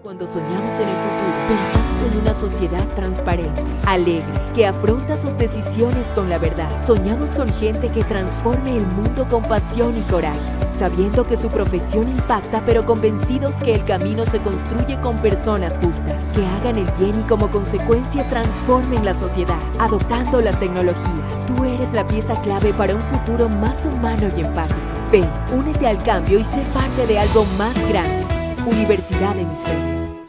Cuando soñamos en el futuro, pensamos en una sociedad transparente, alegre, que afronta sus decisiones con la verdad. Soñamos con gente que transforme el mundo con pasión y coraje, sabiendo que su profesión impacta, pero convencidos que el camino se construye con personas justas, que hagan el bien y como consecuencia transformen la sociedad, adoptando las tecnologías. Tú eres la pieza clave para un futuro más humano y empático. Ven, únete al cambio y sé parte de algo más grande. Universidad de Hemisferios.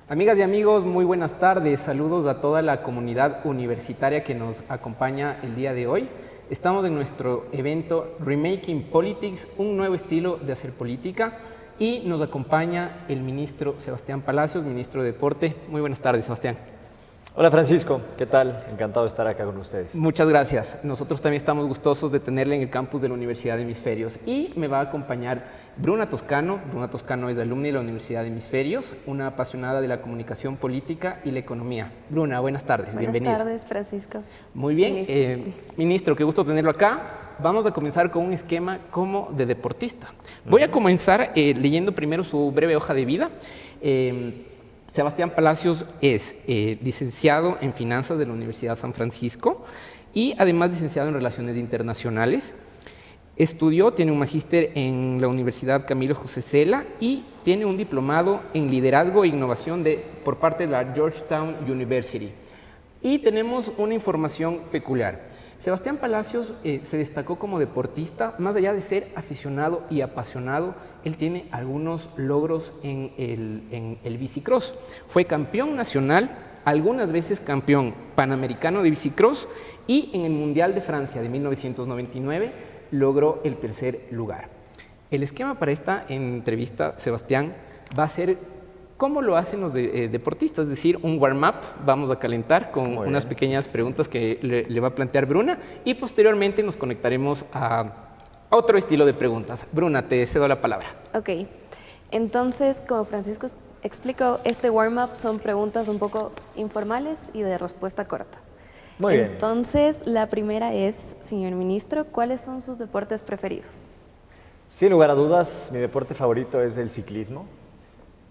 Amigas y amigos, muy buenas tardes. Saludos a toda la comunidad universitaria que nos acompaña el día de hoy. Estamos en nuestro evento Remaking Politics, un nuevo estilo de hacer política, y nos acompaña el ministro Sebastián Palacios, ministro de Deporte. Muy buenas tardes, Sebastián. Hola Francisco, ¿qué tal? Encantado de estar acá con ustedes. Muchas gracias. Nosotros también estamos gustosos de tenerle en el campus de la Universidad de Hemisferios, y me va a acompañar Bruna Toscano. Bruna Toscano es alumna de la Universidad de Hemisferios, una apasionada de la comunicación política y la economía. Bruna, buenas tardes, bienvenida. Buenas tardes, Francisco. Muy bien, ministro, qué gusto tenerlo acá. Vamos a comenzar con un esquema como de deportista. Voy a comenzar leyendo primero su breve hoja de vida. Sebastián Palacios es licenciado en Finanzas de la Universidad San Francisco y además licenciado en Relaciones Internacionales. Tiene un magíster en la Universidad Camilo José Cela y tiene un diplomado en Liderazgo e Innovación por parte de la Georgetown University. Y tenemos una información peculiar. Sebastián Palacios se destacó como deportista. Más allá de ser aficionado y apasionado, él tiene algunos logros en el bicicross. Fue campeón nacional, algunas veces campeón panamericano de bicicross, y en el Mundial de Francia de 1999 logró el tercer lugar. El esquema para esta entrevista, Sebastián, va a ser cómo lo hacen los deportistas, es decir, un warm-up. Vamos a calentar con unas pequeñas preguntas que le va a plantear Bruna, y posteriormente nos conectaremos a otro estilo de preguntas. Bruna, te cedo la palabra. Ok, entonces, como Francisco explicó, este warm-up son preguntas un poco informales y de respuesta corta. Muy bien. Entonces, la primera es, señor ministro, ¿cuáles son sus deportes preferidos? Sin lugar a dudas, mi deporte favorito es el ciclismo.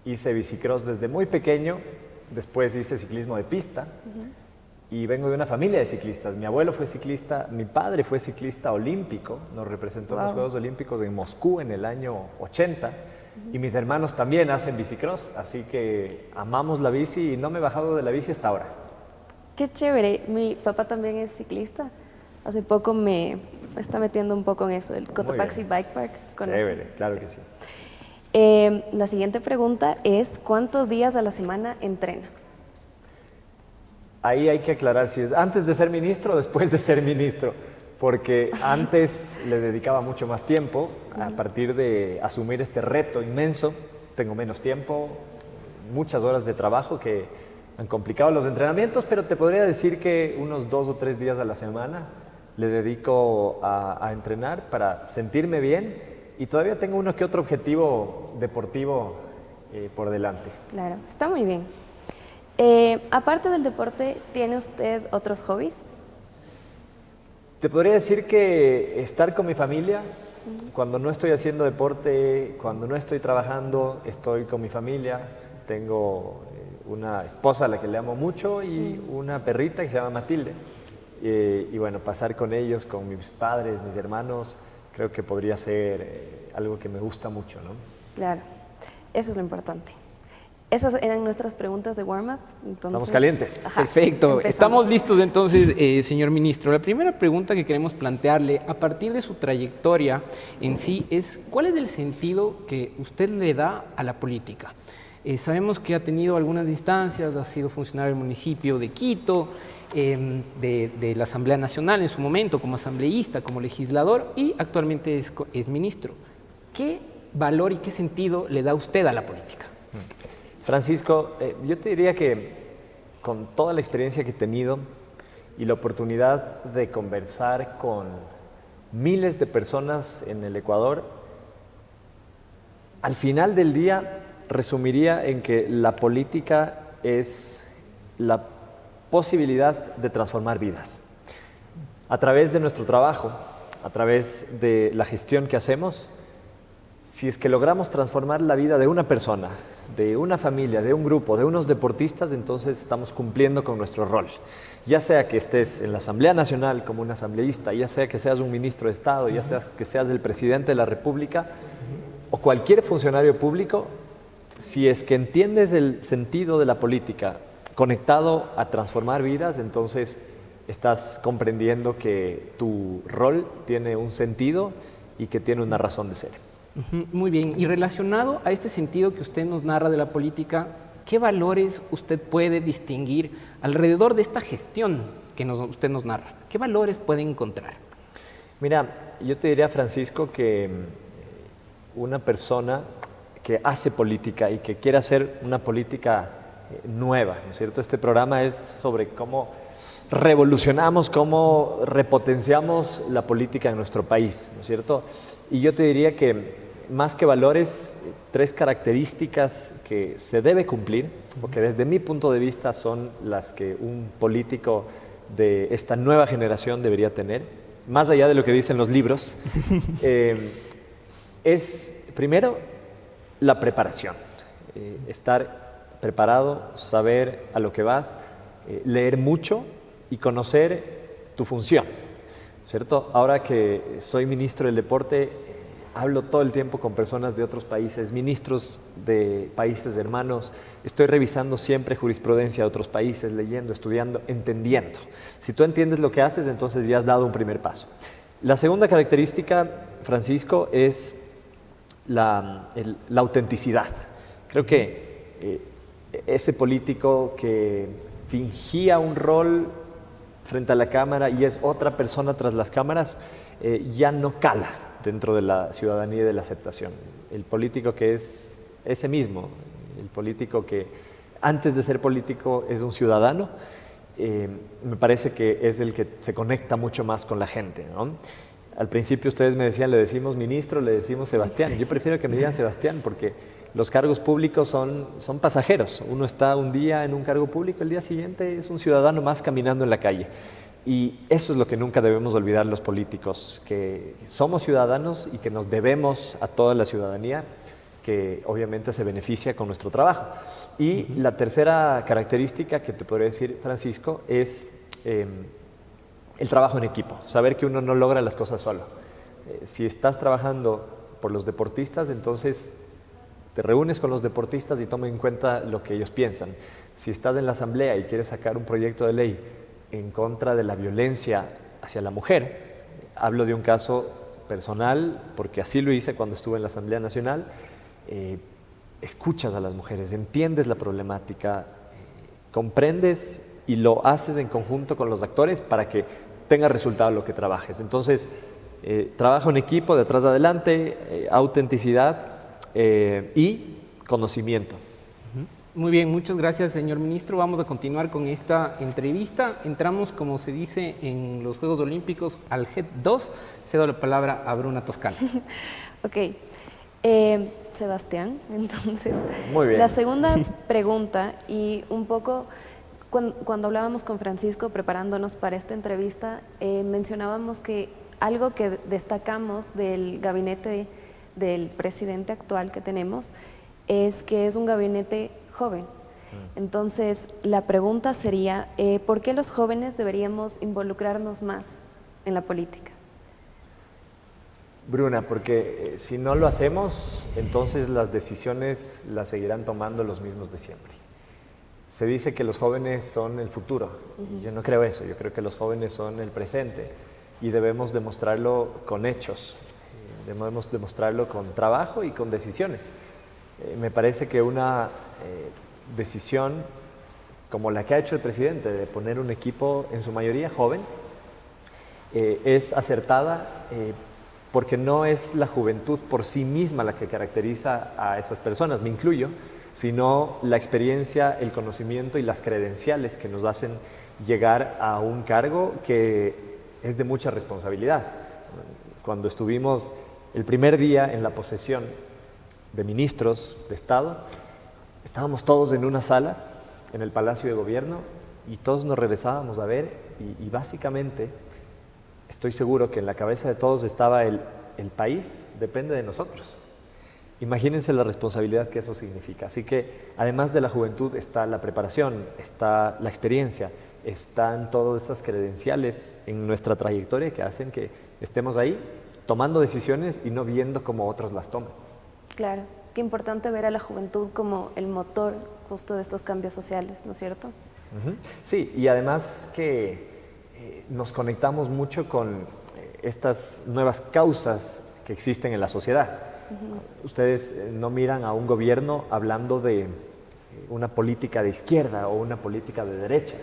Hice bicicross desde muy pequeño, después hice ciclismo de pista y vengo de una familia de ciclistas. Mi abuelo fue ciclista, mi padre fue ciclista olímpico, nos representó en los Juegos Olímpicos en Moscú en el año 80 y mis hermanos también hacen bicicross, así que amamos la bici y no me he bajado de la bici hasta ahora. Qué chévere, mi papá también es ciclista. Hace poco me está metiendo un poco en eso, el Cotopaxi Bike Park. Chévere, claro que sí. La siguiente pregunta es, ¿cuántos días a la semana entrena? Ahí hay que aclarar si es antes de ser ministro o después de ser ministro, porque antes le dedicaba mucho más tiempo. A partir de asumir este reto inmenso, tengo menos tiempo, muchas horas de trabajo que han complicado los entrenamientos, pero te podría decir que unos 2 o 3 días a la semana le dedico a entrenar para sentirme bien, y todavía tengo uno que otro objetivo deportivo por delante. Claro, está muy bien. Aparte del deporte, ¿tiene usted otros hobbies? Te podría decir que estar con mi familia, cuando no estoy haciendo deporte, cuando no estoy trabajando, estoy con mi familia. Tengo una esposa a la que le amo mucho y una perrita que se llama Matilde. Y bueno, pasar con ellos, con mis padres, mis hermanos, creo que podría ser algo que me gusta mucho, ¿no? Claro, eso es lo importante. Esas eran nuestras preguntas de warm-up. Estamos calientes. Ajá, Perfecto. empezamos. Estamos listos entonces, señor ministro. La primera pregunta que queremos plantearle, a partir de su trayectoria en sí, es ¿cuál es el sentido que usted le da a la política? Sabemos que ha tenido algunas instancias, ha sido funcionario del municipio de Quito, de la Asamblea Nacional en su momento, como asambleísta, como legislador, y actualmente es ministro. ¿Qué valor y qué sentido le da usted a la política? Francisco, yo te diría que con toda la experiencia que he tenido y la oportunidad de conversar con miles de personas en el Ecuador, al final del día resumiría en que la política es la posibilidad de transformar vidas. A través de nuestro trabajo, a través de la gestión que hacemos, si es que logramos transformar la vida de una persona, de una familia, de un grupo, de unos deportistas, entonces estamos cumpliendo con nuestro rol. Ya sea que estés en la Asamblea Nacional como un asambleísta, ya sea que seas un ministro de Estado, ya sea que seas el presidente de la República o cualquier funcionario público, si es que entiendes el sentido de la política conectado a transformar vidas, entonces estás comprendiendo que tu rol tiene un sentido y que tiene una razón de ser. Muy bien, y relacionado a este sentido que usted nos narra de la política, ¿qué valores usted puede distinguir alrededor de esta gestión que usted nos narra? ¿Qué valores puede encontrar? Mira, yo te diría, Francisco, que una persona que hace política y que quiere hacer una política nueva, ¿no es cierto? Este programa es sobre cómo revolucionamos, cómo repotenciamos la política en nuestro país, ¿no es cierto? Y yo te diría que más que valores, 3 características que se debe cumplir, porque desde mi punto de vista son las que un político de esta nueva generación debería tener, más allá de lo que dicen los libros, es primero la preparación, estar preparado, saber a lo que vas, leer mucho y conocer tu función, ¿cierto? Ahora que soy ministro del deporte, hablo todo el tiempo con personas de otros países, ministros de países hermanos, estoy revisando siempre jurisprudencia de otros países, leyendo, estudiando, entendiendo. Si tú entiendes lo que haces, entonces ya has dado un primer paso. La segunda característica, Francisco, es la autenticidad. Creo que ese político que fingía un rol frente a la cámara y es otra persona tras las cámaras, ya no cala dentro de la ciudadanía y de la aceptación. El político que es ese mismo, el político que antes de ser político es un ciudadano, me parece que es el que se conecta mucho más con la gente, ¿no? Al principio ustedes me decían, le decimos ministro, le decimos Sebastián. Yo prefiero que me digan Sebastián porque los cargos públicos son pasajeros. Uno está un día en un cargo público, el día siguiente es un ciudadano más caminando en la calle. Y eso es lo que nunca debemos olvidar los políticos, que somos ciudadanos y que nos debemos a toda la ciudadanía, que obviamente se beneficia con nuestro trabajo. Y la tercera característica que te podría decir, Francisco, es el trabajo en equipo, saber que uno no logra las cosas solo. Si estás trabajando por los deportistas, entonces te reúnes con los deportistas y toma en cuenta lo que ellos piensan. Si estás en la asamblea y quieres sacar un proyecto de ley en contra de la violencia hacia la mujer, hablo de un caso personal, porque así lo hice cuando estuve en la Asamblea Nacional, escuchas a las mujeres, entiendes la problemática, comprendes y lo haces en conjunto con los actores para que tenga resultado lo que trabajes. Entonces, trabaja un equipo de atrás adelante, autenticidad y conocimiento. Muy bien, muchas gracias, señor ministro. Vamos a continuar con esta entrevista. Entramos, como se dice en los Juegos Olímpicos, al Head 2. Cedo la palabra a Bruna Toscano. Ok. Sebastián, entonces, Muy bien. la segunda pregunta, y un poco cuando hablábamos con Francisco preparándonos para esta entrevista, mencionábamos que algo que destacamos del gabinete del presidente actual que tenemos es que es un gabinete joven. Entonces, la pregunta sería, ¿por qué los jóvenes deberíamos involucrarnos más en la política? Bruna, porque si no lo hacemos, entonces las decisiones las seguirán tomando los mismos de siempre. Se dice que los jóvenes son el futuro. Yo no creo eso, yo creo que los jóvenes son el presente y debemos demostrarlo con hechos, debemos demostrarlo con trabajo y con decisiones. Me parece que una decisión como la que ha hecho el presidente de poner un equipo en su mayoría joven es acertada porque no es la juventud por sí misma la que caracteriza a esas personas, me incluyo, sino la experiencia, el conocimiento y las credenciales que nos hacen llegar a un cargo que es de mucha responsabilidad. Cuando estuvimos el primer día en la posesión de ministros de Estado, estábamos todos en una sala en el Palacio de Gobierno y todos nos regresábamos a ver y básicamente estoy seguro que en la cabeza de todos estaba el país depende de nosotros. Imagínense la responsabilidad que eso significa. Así que además de la juventud está la preparación, está la experiencia, están todas esas credenciales en nuestra trayectoria que hacen que estemos ahí tomando decisiones y no viendo cómo otros las toman. Claro, qué importante ver a la juventud como el motor justo de estos cambios sociales, ¿no es cierto? Sí, y además que nos conectamos mucho con estas nuevas causas que existen en la sociedad. Ustedes no miran a un gobierno hablando de una política de izquierda o una política de derecha,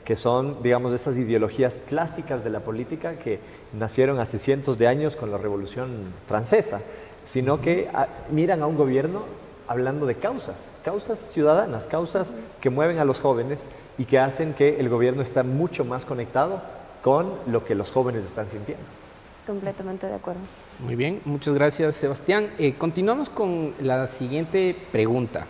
que son, digamos, esas ideologías clásicas de la política que nacieron hace cientos de años con la Revolución Francesa, sino que miran a un gobierno hablando de causas ciudadanas, causas que mueven a los jóvenes y que hacen que el gobierno esté mucho más conectado con lo que los jóvenes están sintiendo. Completamente de acuerdo. Muy bien, muchas gracias, Sebastián. Continuamos con la siguiente pregunta.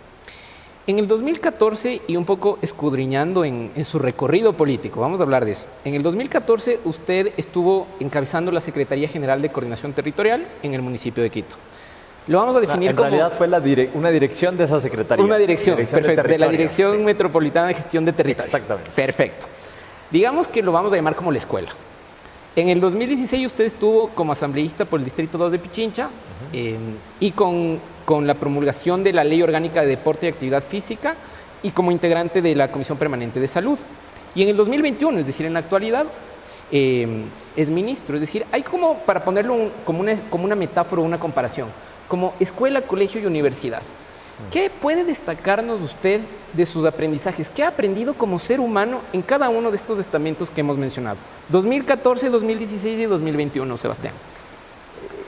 En el 2014, y un poco escudriñando en su recorrido político, vamos a hablar de eso. En el 2014 usted estuvo encabezando la Secretaría General de Coordinación Territorial en el municipio de Quito. Lo vamos a definir como... En realidad fue una dirección de esa secretaría. Una dirección, perfecto, de la Dirección Metropolitana de Gestión de Territorio. Exactamente. Perfecto. Digamos que lo vamos a llamar como la escuela. En el 2016 usted estuvo como asambleísta por el Distrito 2 de Pichincha y con la promulgación de la Ley Orgánica de Deporte y Actividad Física y como integrante de la Comisión Permanente de Salud. Y en el 2021, es decir, en la actualidad, es ministro. Es decir, hay como, para ponerlo como una metáfora o una comparación, como escuela, colegio y universidad. ¿Qué puede destacarnos usted de sus aprendizajes? ¿Qué ha aprendido como ser humano en cada uno de estos estamentos que hemos mencionado? 2014, 2016 y 2021, Sebastián.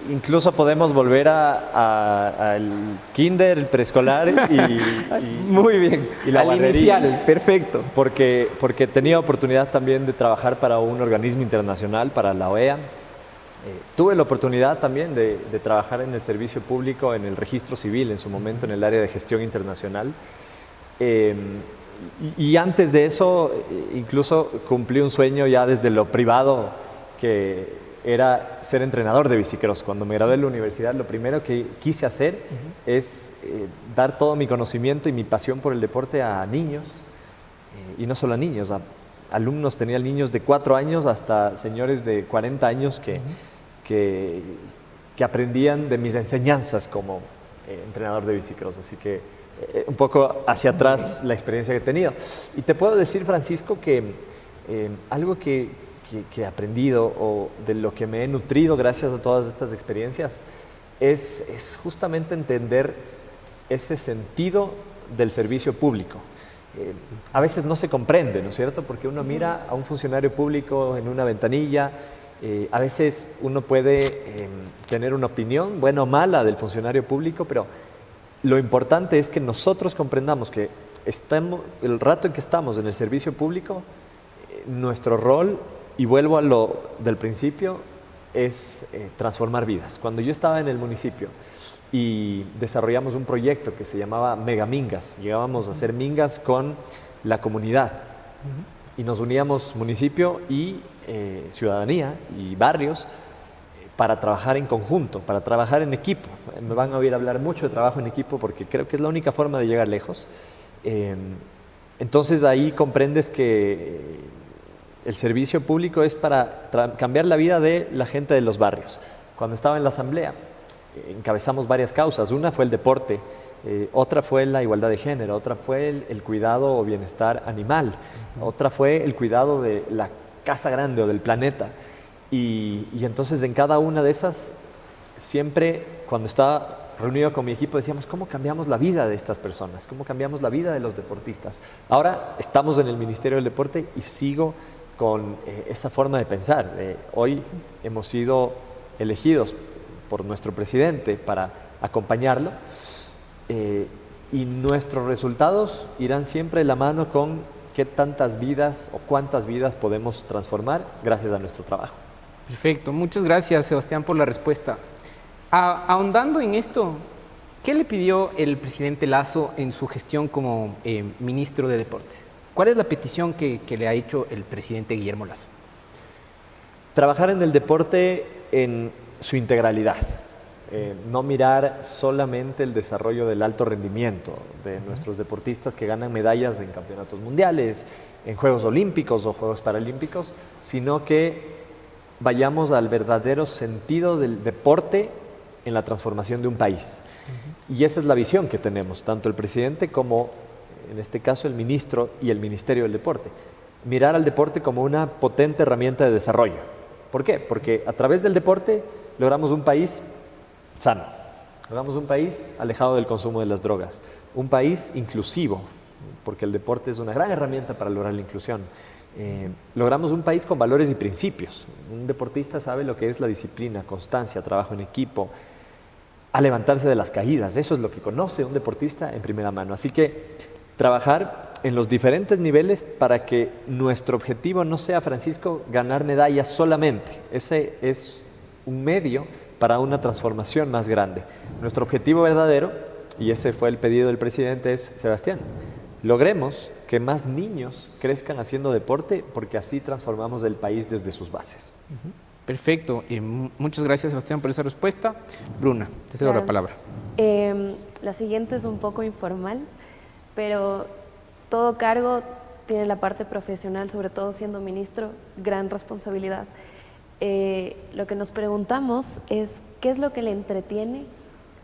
Incluso podemos volver al kinder, el preescolar y muy bien, y la al inicial, perfecto. Porque tenía oportunidad también de trabajar para un organismo internacional, para la OEA. Tuve la oportunidad también de trabajar en el servicio público, en el registro civil, en su momento en el área de gestión internacional. Y antes de eso, incluso cumplí un sueño ya desde lo privado, que era ser entrenador de bicicross. Cuando me gradué de la universidad, lo primero que quise hacer es dar todo mi conocimiento y mi pasión por el deporte a niños, y no solo a niños, a alumnos. Tenía niños de 4 años hasta señores de 40 años que aprendían de mis enseñanzas como entrenador de bicicross. Así que un poco hacia atrás la experiencia que he tenido. Y te puedo decir, Francisco, que algo que he aprendido o de lo que me he nutrido gracias a todas estas experiencias es justamente entender ese sentido del servicio público. a veces no se comprende, ¿no es cierto? Porque uno mira a un funcionario público en una ventanilla, a veces uno puede tener una opinión, buena o mala, del funcionario público, pero lo importante es que nosotros comprendamos que el rato en que estamos en el servicio público, nuestro rol, y vuelvo a lo del principio, es transformar vidas. Cuando yo estaba en el municipio y desarrollamos un proyecto que se llamaba Megamingas, llegábamos a hacer mingas con la comunidad y nos uníamos municipio y ciudadanía y barrios para trabajar en conjunto, para trabajar en equipo. Me van a oír hablar mucho de trabajo en equipo porque creo que es la única forma de llegar lejos. Entonces ahí comprendes que el servicio público es para cambiar la vida de la gente de los barrios. Cuando estaba en la asamblea, encabezamos varias causas. Una fue el deporte, otra fue la igualdad de género, otra fue el cuidado o bienestar animal, otra fue el cuidado de la casa grande o del planeta. Y entonces en cada una de esas, siempre cuando estaba reunido con mi equipo decíamos, ¿cómo cambiamos la vida de estas personas? ¿Cómo cambiamos la vida de los deportistas? Ahora estamos en el Ministerio del Deporte y sigo con esa forma de pensar. Hoy hemos sido elegidos por nuestro presidente para acompañarlo y nuestros resultados irán siempre de la mano con qué tantas vidas o cuántas vidas podemos transformar gracias a nuestro trabajo. Perfecto, muchas gracias, Sebastián, por la respuesta. Ahondando en esto, ¿qué le pidió el presidente Lasso en su gestión como ministro de Deportes? ¿Cuál es la petición que le ha hecho el presidente Guillermo Lasso? Trabajar en el deporte en su integralidad, no mirar solamente el desarrollo del alto rendimiento de nuestros deportistas que ganan medallas en campeonatos mundiales, en Juegos Olímpicos o Juegos Paralímpicos, sino que vayamos al verdadero sentido del deporte en la transformación de un país. Y esa es la visión que tenemos, tanto el presidente como, en este caso, el ministro y el Ministerio del Deporte. Mirar al deporte como una potente herramienta de desarrollo. ¿Por qué? Porque a través del deporte logramos un país sano, logramos un país alejado del consumo de las drogas, un país inclusivo, porque el deporte es una gran herramienta para lograr la inclusión. Logramos un país con valores y principios. Un deportista sabe lo que es la disciplina, constancia, trabajo en equipo, a levantarse de las caídas. Eso es lo que conoce un deportista en primera mano. Así que trabajar en los diferentes niveles para que nuestro objetivo no sea, Francisco, ganar medallas solamente. Ese es un medio para una transformación más grande. Nuestro objetivo verdadero, y ese fue el pedido del presidente, es, Sebastián, logremos que más niños crezcan haciendo deporte porque así transformamos el país desde sus bases. Perfecto. Muchas gracias, Sebastián, por esa respuesta. Bruna, te cedo la palabra. La siguiente es un poco informal, pero todo cargo tiene la parte profesional, sobre todo siendo ministro, gran responsabilidad. Lo que nos preguntamos es, ¿qué es lo que le entretiene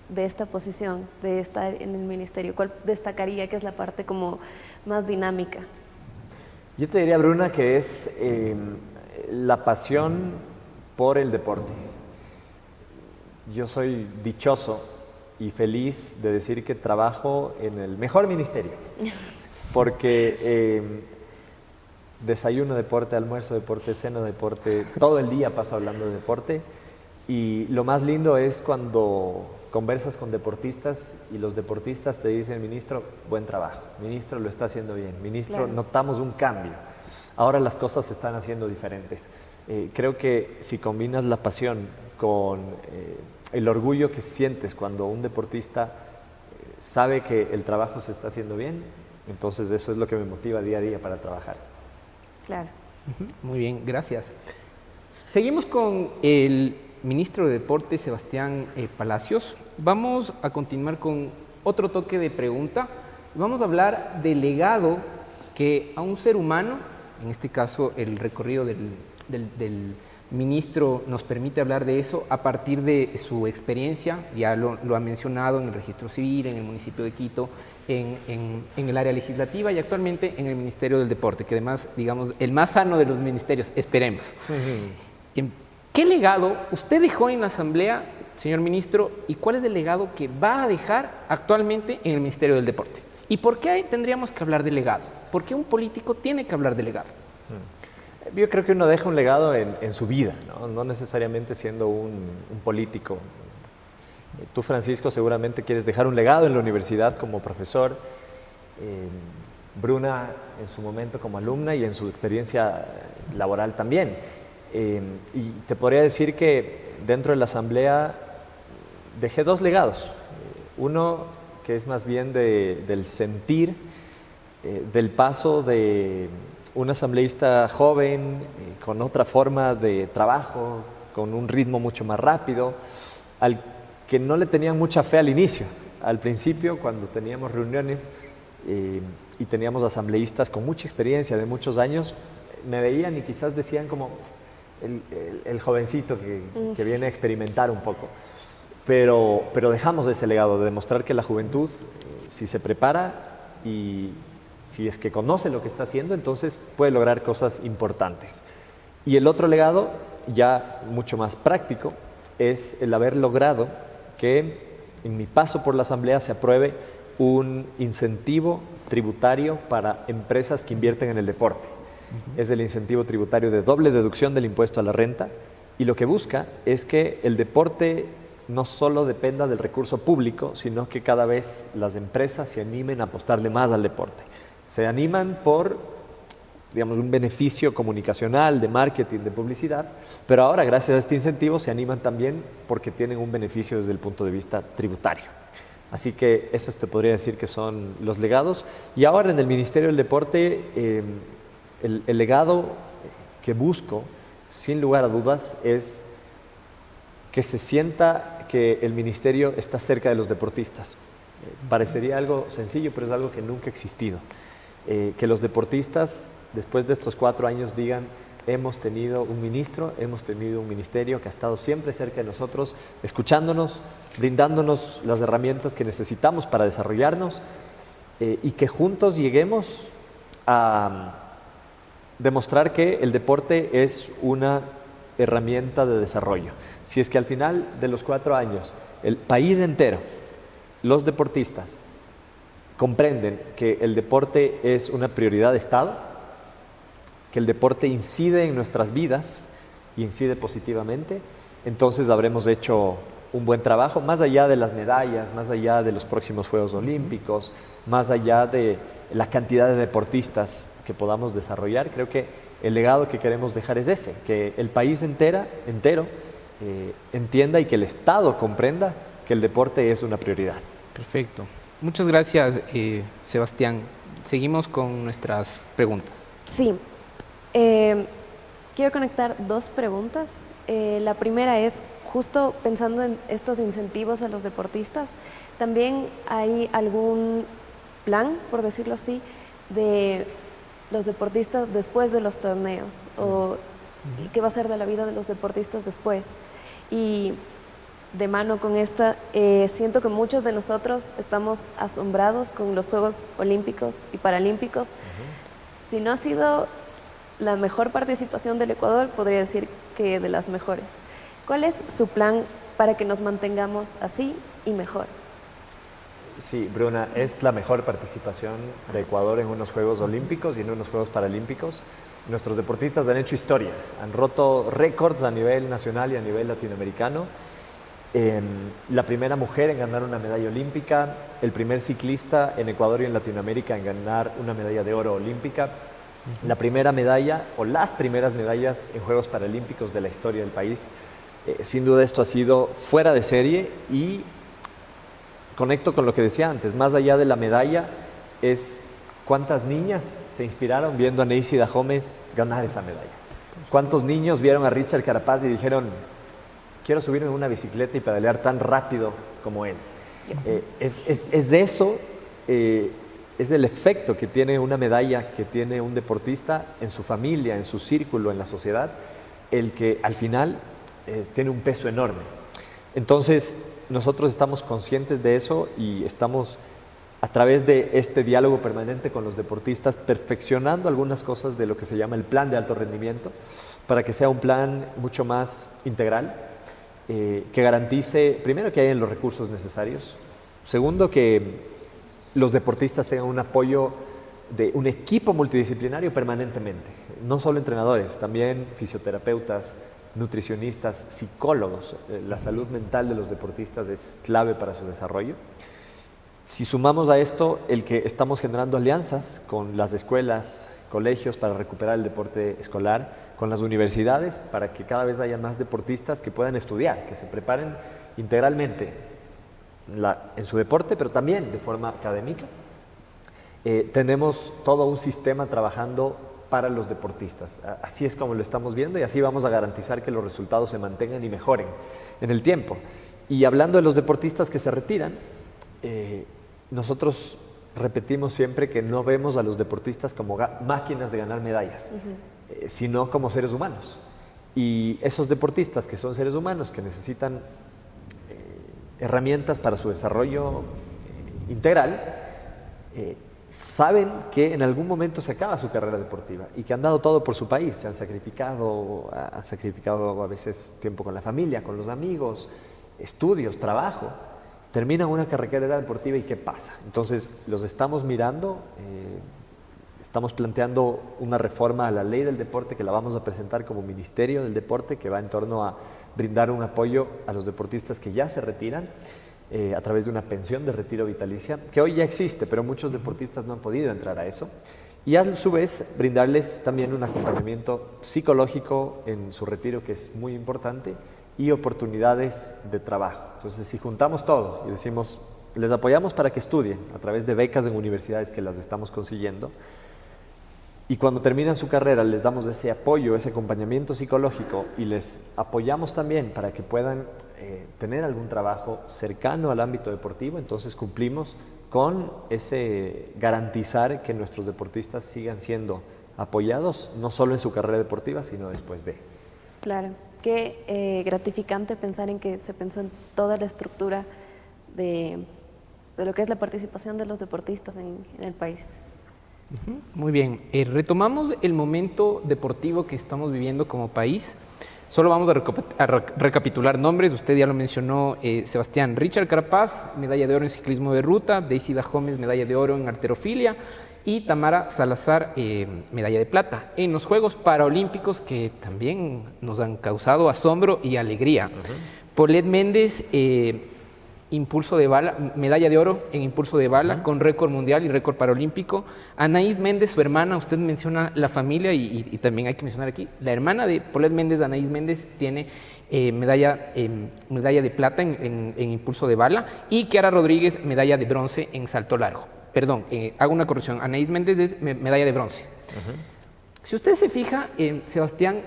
de esta posición, de estar en el ministerio? ¿Cuál destacaría que es la parte como más dinámica? Yo te diría, Bruna, que es la pasión por el deporte. Yo soy dichoso y feliz de decir que trabajo en el mejor ministerio, porque desayuno deporte, almuerzo deporte, ceno deporte, todo el día paso hablando de deporte, y lo más lindo es cuando conversas con deportistas y los deportistas te dicen, ministro, buen trabajo, ministro, lo está haciendo bien, ministro, claro, notamos un cambio, ahora las cosas se están haciendo diferentes. Creo que si combinas la pasión con el orgullo que sientes cuando un deportista sabe que el trabajo se está haciendo bien, entonces eso es lo que me motiva día a día para trabajar. Claro. Muy bien, gracias. Seguimos con el ministro de Deportes, Sebastián Palacios. Vamos a continuar con otro toque de pregunta. Vamos a hablar del legado que a un ser humano, en este caso el recorrido del ministro nos permite hablar de eso a partir de su experiencia, ya lo ha mencionado en el registro civil, en el municipio de Quito, en el área legislativa y actualmente en el Ministerio del Deporte, que además, digamos, el más sano de los ministerios, esperemos. ¿Qué legado usted dejó en la Asamblea, señor ministro, y cuál es el legado que va a dejar actualmente en el Ministerio del Deporte? ¿Y por qué tendríamos que hablar de legado? ¿Por qué un político tiene que hablar de legado? Yo creo que uno deja un legado en su vida, ¿no? No necesariamente siendo un político. Tú, Francisco, seguramente quieres dejar un legado en la universidad como profesor. Bruna en su momento como alumna y en su experiencia laboral también. Y te podría decir que dentro de la asamblea dejé dos legados. Uno que es más bien del sentir, del paso de un asambleísta joven, con otra forma de trabajo, con un ritmo mucho más rápido, al que no le tenían mucha fe al inicio. Al principio, cuando teníamos reuniones y teníamos asambleístas con mucha experiencia de muchos años, me veían y quizás decían como el jovencito que viene a experimentar un poco. Pero dejamos ese legado de demostrar que la juventud, si se prepara y si es que conoce lo que está haciendo, entonces puede lograr cosas importantes. Y el otro legado, ya mucho más práctico, es el haber logrado que en mi paso por la asamblea se apruebe un incentivo tributario para empresas que invierten en el deporte. Es el incentivo tributario de doble deducción del impuesto a la renta, y lo que busca es que el deporte no solo dependa del recurso público, sino que cada vez las empresas se animen a apostarle más al deporte. Se animan por, digamos, un beneficio comunicacional, de marketing, de publicidad, pero ahora, gracias a este incentivo, se animan también porque tienen un beneficio desde el punto de vista tributario. Así que esos te podría decir que son los legados. Y ahora en el Ministerio del Deporte, el legado que busco, sin lugar a dudas, es que se sienta que el ministerio está cerca de los deportistas. Parecería algo sencillo, pero es algo que nunca ha existido. Que los deportistas, después de estos 4 años, digan: hemos tenido un ministro, hemos tenido un ministerio que ha estado siempre cerca de nosotros, escuchándonos, brindándonos las herramientas que necesitamos para desarrollarnos, y que juntos lleguemos a demostrar que el deporte es una herramienta de desarrollo. Si es que al final de los 4 años el país entero, los deportistas, comprenden que el deporte es una prioridad de Estado, que el deporte incide en nuestras vidas, incide positivamente, entonces habremos hecho un buen trabajo, más allá de las medallas, más allá de los próximos Juegos Olímpicos, más allá de la cantidad de deportistas que podamos desarrollar. Creo que el legado que queremos dejar es ese, que el país entero entienda y que el Estado comprenda que el deporte es una prioridad. Perfecto. Muchas gracias, Sebastián. Seguimos con nuestras preguntas. Sí. Quiero conectar 2 preguntas. La primera es, justo pensando en estos incentivos a los deportistas, ¿también hay algún plan, por decirlo así, de los deportistas después de los torneos? ¿O qué va a ser de la vida de los deportistas después? Y de mano con esta, siento que muchos de nosotros estamos asombrados con los Juegos Olímpicos y Paralímpicos. Si no ha sido la mejor participación del Ecuador, podría decir que de las mejores. ¿Cuál es su plan para que nos mantengamos así y mejor? Sí, Bruna, es la mejor participación de Ecuador en unos Juegos Olímpicos y en unos Juegos Paralímpicos. Nuestros deportistas han hecho historia, han roto récords a nivel nacional y a nivel latinoamericano. La primera mujer en ganar una medalla olímpica, el primer ciclista en Ecuador y en Latinoamérica en ganar una medalla de oro olímpica, la primera medalla o las primeras medallas en Juegos Paralímpicos de la historia del país. Sin duda esto ha sido fuera de serie, y conecto con lo que decía antes, más allá de la medalla es cuántas niñas se inspiraron viendo a Neisy Dahomes ganar esa medalla. Cuántos niños vieron a Richard Carapaz y dijeron: quiero subirme en una bicicleta y pedalear tan rápido como él. Es eso, es el efecto que tiene una medalla, que tiene un deportista en su familia, en su círculo, en la sociedad, el que al final tiene un peso enorme. Entonces, nosotros estamos conscientes de eso y estamos, a través de este diálogo permanente con los deportistas, perfeccionando algunas cosas de lo que se llama el plan de alto rendimiento, para que sea un plan mucho más integral, que garantice, primero, que hayan los recursos necesarios, segundo, que los deportistas tengan un apoyo de un equipo multidisciplinario permanentemente. No solo entrenadores, también fisioterapeutas, nutricionistas, psicólogos. La salud mental de los deportistas es clave para su desarrollo. Si sumamos a esto el que estamos generando alianzas con las escuelas, colegios para recuperar el deporte escolar, con las universidades para que cada vez haya más deportistas que puedan estudiar, que se preparen integralmente en su deporte, pero también de forma académica. Tenemos todo un sistema trabajando para los deportistas. Así es como lo estamos viendo y así vamos a garantizar que los resultados se mantengan y mejoren en el tiempo. Y hablando de los deportistas que se retiran, nosotros repetimos siempre que no vemos a los deportistas como máquinas de ganar medallas, sino como seres humanos. Y esos deportistas que son seres humanos, que necesitan herramientas para su desarrollo integral, saben que en algún momento se acaba su carrera deportiva y que han dado todo por su país, se han sacrificado a veces tiempo con la familia, con los amigos, estudios, trabajo. Terminan una carrera deportiva y ¿qué pasa? Entonces los estamos mirando, estamos planteando una reforma a la ley del deporte que la vamos a presentar como Ministerio del Deporte, que va en torno a brindar un apoyo a los deportistas que ya se retiran a través de una pensión de retiro vitalicia, que hoy ya existe, pero muchos deportistas no han podido entrar a eso. Y a su vez brindarles también un acompañamiento psicológico en su retiro, que es muy importante, y oportunidades de trabajo. Entonces, si juntamos todo y decimos, les apoyamos para que estudien a través de becas en universidades que las estamos consiguiendo, y cuando terminan su carrera les damos ese apoyo, ese acompañamiento psicológico y les apoyamos también para que puedan tener algún trabajo cercano al ámbito deportivo, entonces cumplimos con ese garantizar que nuestros deportistas sigan siendo apoyados, no solo en su carrera deportiva, sino después de. Claro. Qué gratificante pensar en que se pensó en toda la estructura de lo que es la participación de los deportistas en el país. Muy bien, retomamos el momento deportivo que estamos viviendo como país. Solo vamos a recapitular nombres. Usted ya lo mencionó, Sebastián Richard Carapaz, medalla de oro en ciclismo de ruta, Daisy Dahomes, medalla de oro en halterofilia, y Tamara Salazar, medalla de plata en los Juegos Paralímpicos, que también nos han causado asombro y alegría. Paulette Méndez, impulso de bala, medalla de oro en impulso de bala, con récord mundial y récord paralímpico. Anaís Méndez, su hermana, usted menciona la familia y también hay que mencionar aquí, la hermana de Paulette Méndez, Anaís Méndez, tiene medalla de plata en impulso de bala, y Kiara Rodríguez, medalla de bronce en salto largo. Perdón, hago una corrección. Anaís Méndez es medalla de bronce. Si usted se fija, Sebastián,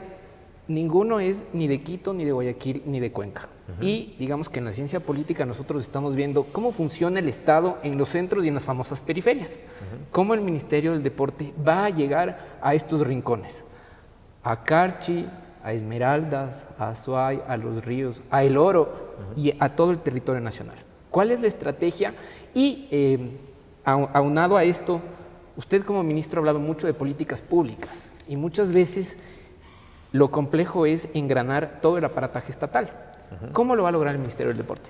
ninguno es ni de Quito, ni de Guayaquil, ni de Cuenca. Y digamos que en la ciencia política nosotros estamos viendo cómo funciona el Estado en los centros y en las famosas periferias. Cómo el Ministerio del Deporte va a llegar a estos rincones. A Carchi, a Esmeraldas, a Azuay, a Los Ríos, a El Oro y a todo el territorio nacional. ¿Cuál es la estrategia? Y aunado a esto, usted como ministro ha hablado mucho de políticas públicas y muchas veces lo complejo es engranar todo el aparataje estatal. ¿Cómo lo va a lograr el Ministerio del Deporte?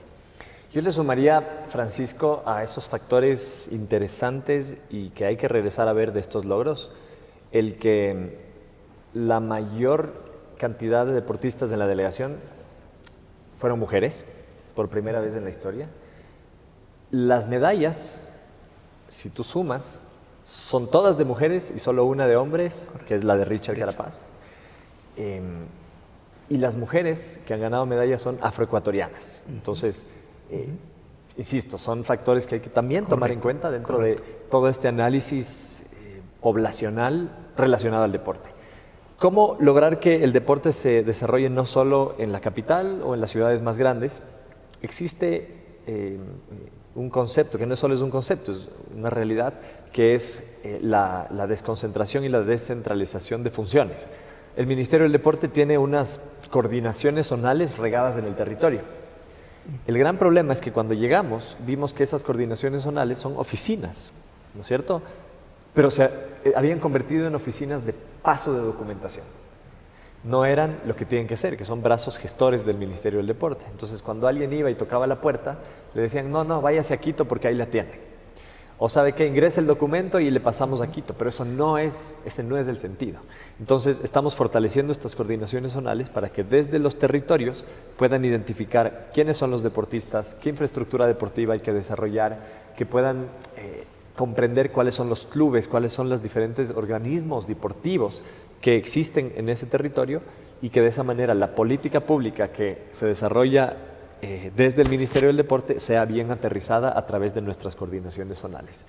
Yo le sumaría, Francisco, a esos factores interesantes y que hay que regresar a ver de estos logros, el que la mayor cantidad de deportistas en la delegación fueron mujeres, por primera vez en la historia. Las medallas, si tú sumas, son todas de mujeres y solo una de hombres, que es la de Richard Carapaz. Y las mujeres que han ganado medallas son afroecuatorianas. Entonces, insisto, son factores que hay que también tomar en cuenta dentro de todo este análisis poblacional relacionado al deporte. ¿Cómo lograr que el deporte se desarrolle no solo en la capital o en las ciudades más grandes? Existe un concepto, que no solo es un concepto, es una realidad, que es la desconcentración y la descentralización de funciones. El Ministerio del Deporte tiene unas coordinaciones zonales regadas en el territorio. El gran problema es que cuando llegamos vimos que esas coordinaciones zonales son oficinas, ¿no es cierto? Pero se habían convertido en oficinas de paso de documentación. No eran lo que tienen que ser, que son brazos gestores del Ministerio del Deporte. Entonces, cuando alguien iba y tocaba la puerta, le decían, no, váyase a Quito porque ahí la tienen. O sabe que ingrese el documento y le pasamos a Quito, pero ese no es el sentido. Entonces, estamos fortaleciendo estas coordinaciones zonales para que desde los territorios puedan identificar quiénes son los deportistas, qué infraestructura deportiva hay que desarrollar, que puedan comprender cuáles son los clubes, cuáles son los diferentes organismos deportivos que existen en ese territorio y que de esa manera la política pública que se desarrolla desde el Ministerio del Deporte sea bien aterrizada a través de nuestras coordinaciones zonales.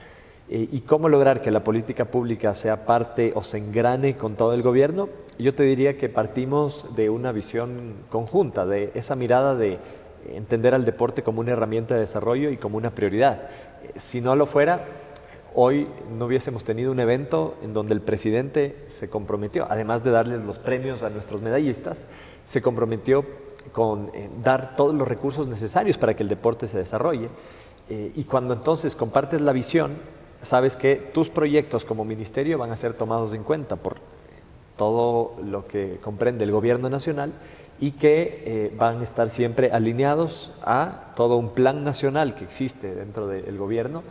¿Y cómo lograr que la política pública sea parte o se engrane con todo el gobierno? Yo te diría que partimos de una visión conjunta, de esa mirada de entender al deporte como una herramienta de desarrollo y como una prioridad. Si no lo fuera, hoy no hubiésemos tenido un evento en donde el presidente se comprometió, además de darles los premios a nuestros medallistas, se comprometió con dar todos los recursos necesarios para que el deporte se desarrolle. Y cuando entonces compartes la visión, sabes que tus proyectos como ministerio van a ser tomados en cuenta por todo lo que comprende el gobierno nacional y que van a estar siempre alineados a todo un plan nacional que existe dentro del gobierno,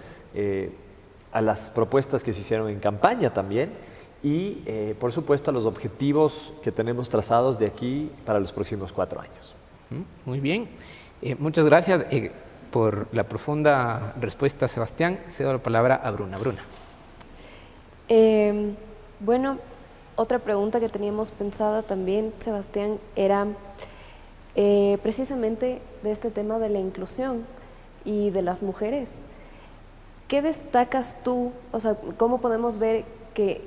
a las propuestas que se hicieron en campaña también y, por supuesto, a los objetivos que tenemos trazados de aquí para los próximos 4 años. Muy bien. Muchas gracias por la profunda respuesta, Sebastián. Cedo la palabra a Bruna. Bruna. Bueno, otra pregunta que teníamos pensada también, Sebastián, era precisamente de este tema de la inclusión y de las mujeres. ¿Qué destacas tú? O sea, ¿cómo podemos ver que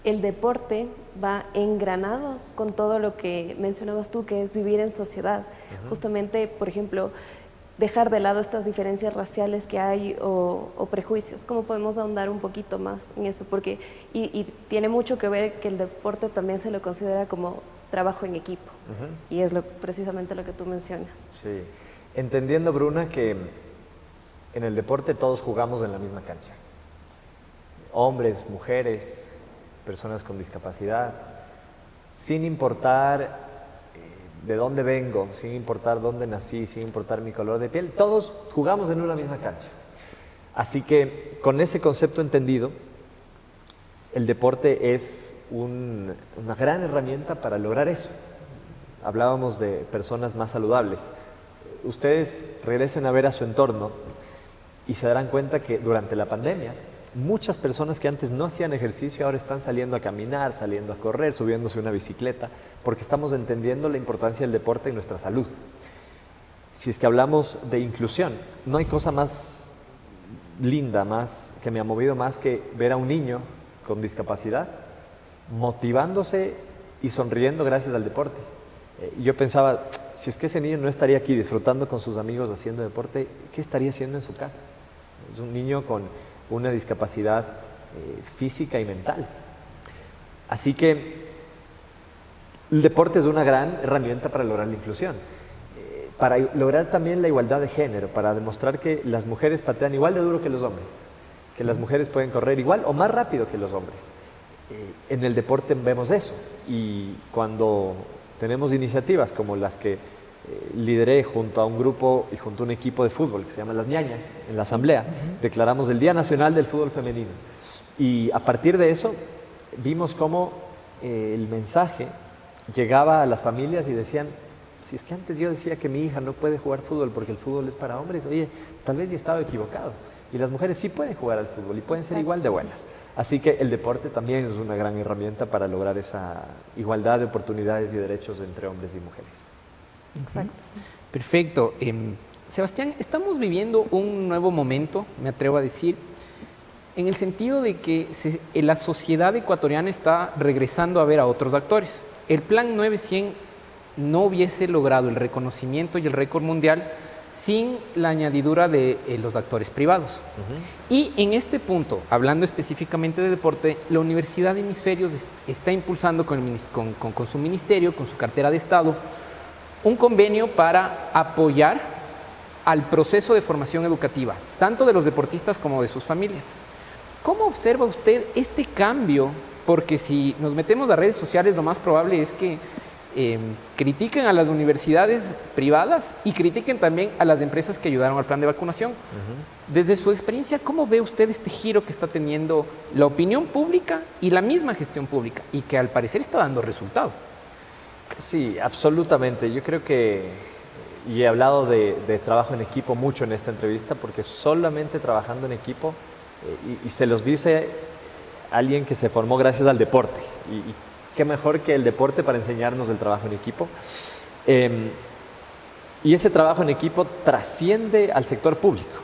el deporte va engranado con todo lo que mencionabas tú, que es vivir en sociedad? Justamente, por ejemplo, dejar de lado estas diferencias raciales que hay o prejuicios. ¿Cómo podemos ahondar un poquito más en eso? Porque y tiene mucho que ver que el deporte también se lo considera como trabajo en equipo. Y es precisamente lo que tú mencionas. Sí. Entendiendo, Bruna, que en el deporte todos jugamos en la misma cancha. Hombres, mujeres, personas con discapacidad, sin importar de dónde vengo, sin importar dónde nací, sin importar mi color de piel, todos jugamos en una misma cancha. Así que con ese concepto entendido, el deporte es una gran herramienta para lograr eso. Hablábamos de personas más saludables. Ustedes regresen a ver a su entorno y se darán cuenta que durante la pandemia, muchas personas que antes no hacían ejercicio ahora están saliendo a caminar, saliendo a correr, subiéndose a una bicicleta, porque estamos entendiendo la importancia del deporte en nuestra salud. Si es que hablamos de inclusión, no hay cosa más linda, más que me ha movido más que ver a un niño con discapacidad motivándose y sonriendo gracias al deporte. Yo pensaba, si es que ese niño no estaría aquí disfrutando con sus amigos haciendo deporte, ¿qué estaría haciendo en su casa? Es un niño con una discapacidad física y mental. Así que el deporte es una gran herramienta para lograr la inclusión, para lograr también la igualdad de género, para demostrar que las mujeres patean igual de duro que los hombres, que las mujeres pueden correr igual o más rápido que los hombres. En el deporte vemos eso, y cuando tenemos iniciativas como las que lideré junto a un grupo y junto a un equipo de fútbol que se llama Las Ñañas, en la asamblea, declaramos el Día Nacional del Fútbol Femenino. Y a partir de eso vimos cómo el mensaje llegaba a las familias y decían, si es que antes yo decía que mi hija no puede jugar fútbol porque el fútbol es para hombres, oye, tal vez yo estaba equivocado. Y las mujeres sí pueden jugar al fútbol y pueden ser igual de buenas. Así que el deporte también es una gran herramienta para lograr esa igualdad de oportunidades y derechos entre hombres y mujeres. Exacto. Perfecto. Sebastián, estamos viviendo un nuevo momento, me atrevo a decir, en el sentido de que la sociedad ecuatoriana está regresando a ver a otros actores. El Plan 900 no hubiese logrado el reconocimiento y el récord mundial sin la añadidura de los actores privados. Y en este punto, hablando específicamente de deporte, la Universidad de Hemisferios está impulsando con su ministerio, con su cartera de Estado, un convenio para apoyar al proceso de formación educativa, tanto de los deportistas como de sus familias. ¿Cómo observa usted este cambio? Porque si nos metemos a redes sociales, lo más probable es que critiquen a las universidades privadas y critiquen también a las empresas que ayudaron al plan de vacunación. Desde su experiencia, ¿cómo ve usted este giro que está teniendo la opinión pública y la misma gestión pública y que al parecer está dando resultado? Sí, absolutamente. Yo creo que, y he hablado de trabajo en equipo mucho en esta entrevista, porque solamente trabajando en equipo, y se los dice alguien que se formó gracias al deporte, y qué mejor que el deporte para enseñarnos el trabajo en equipo. Y ese trabajo en equipo trasciende al sector público.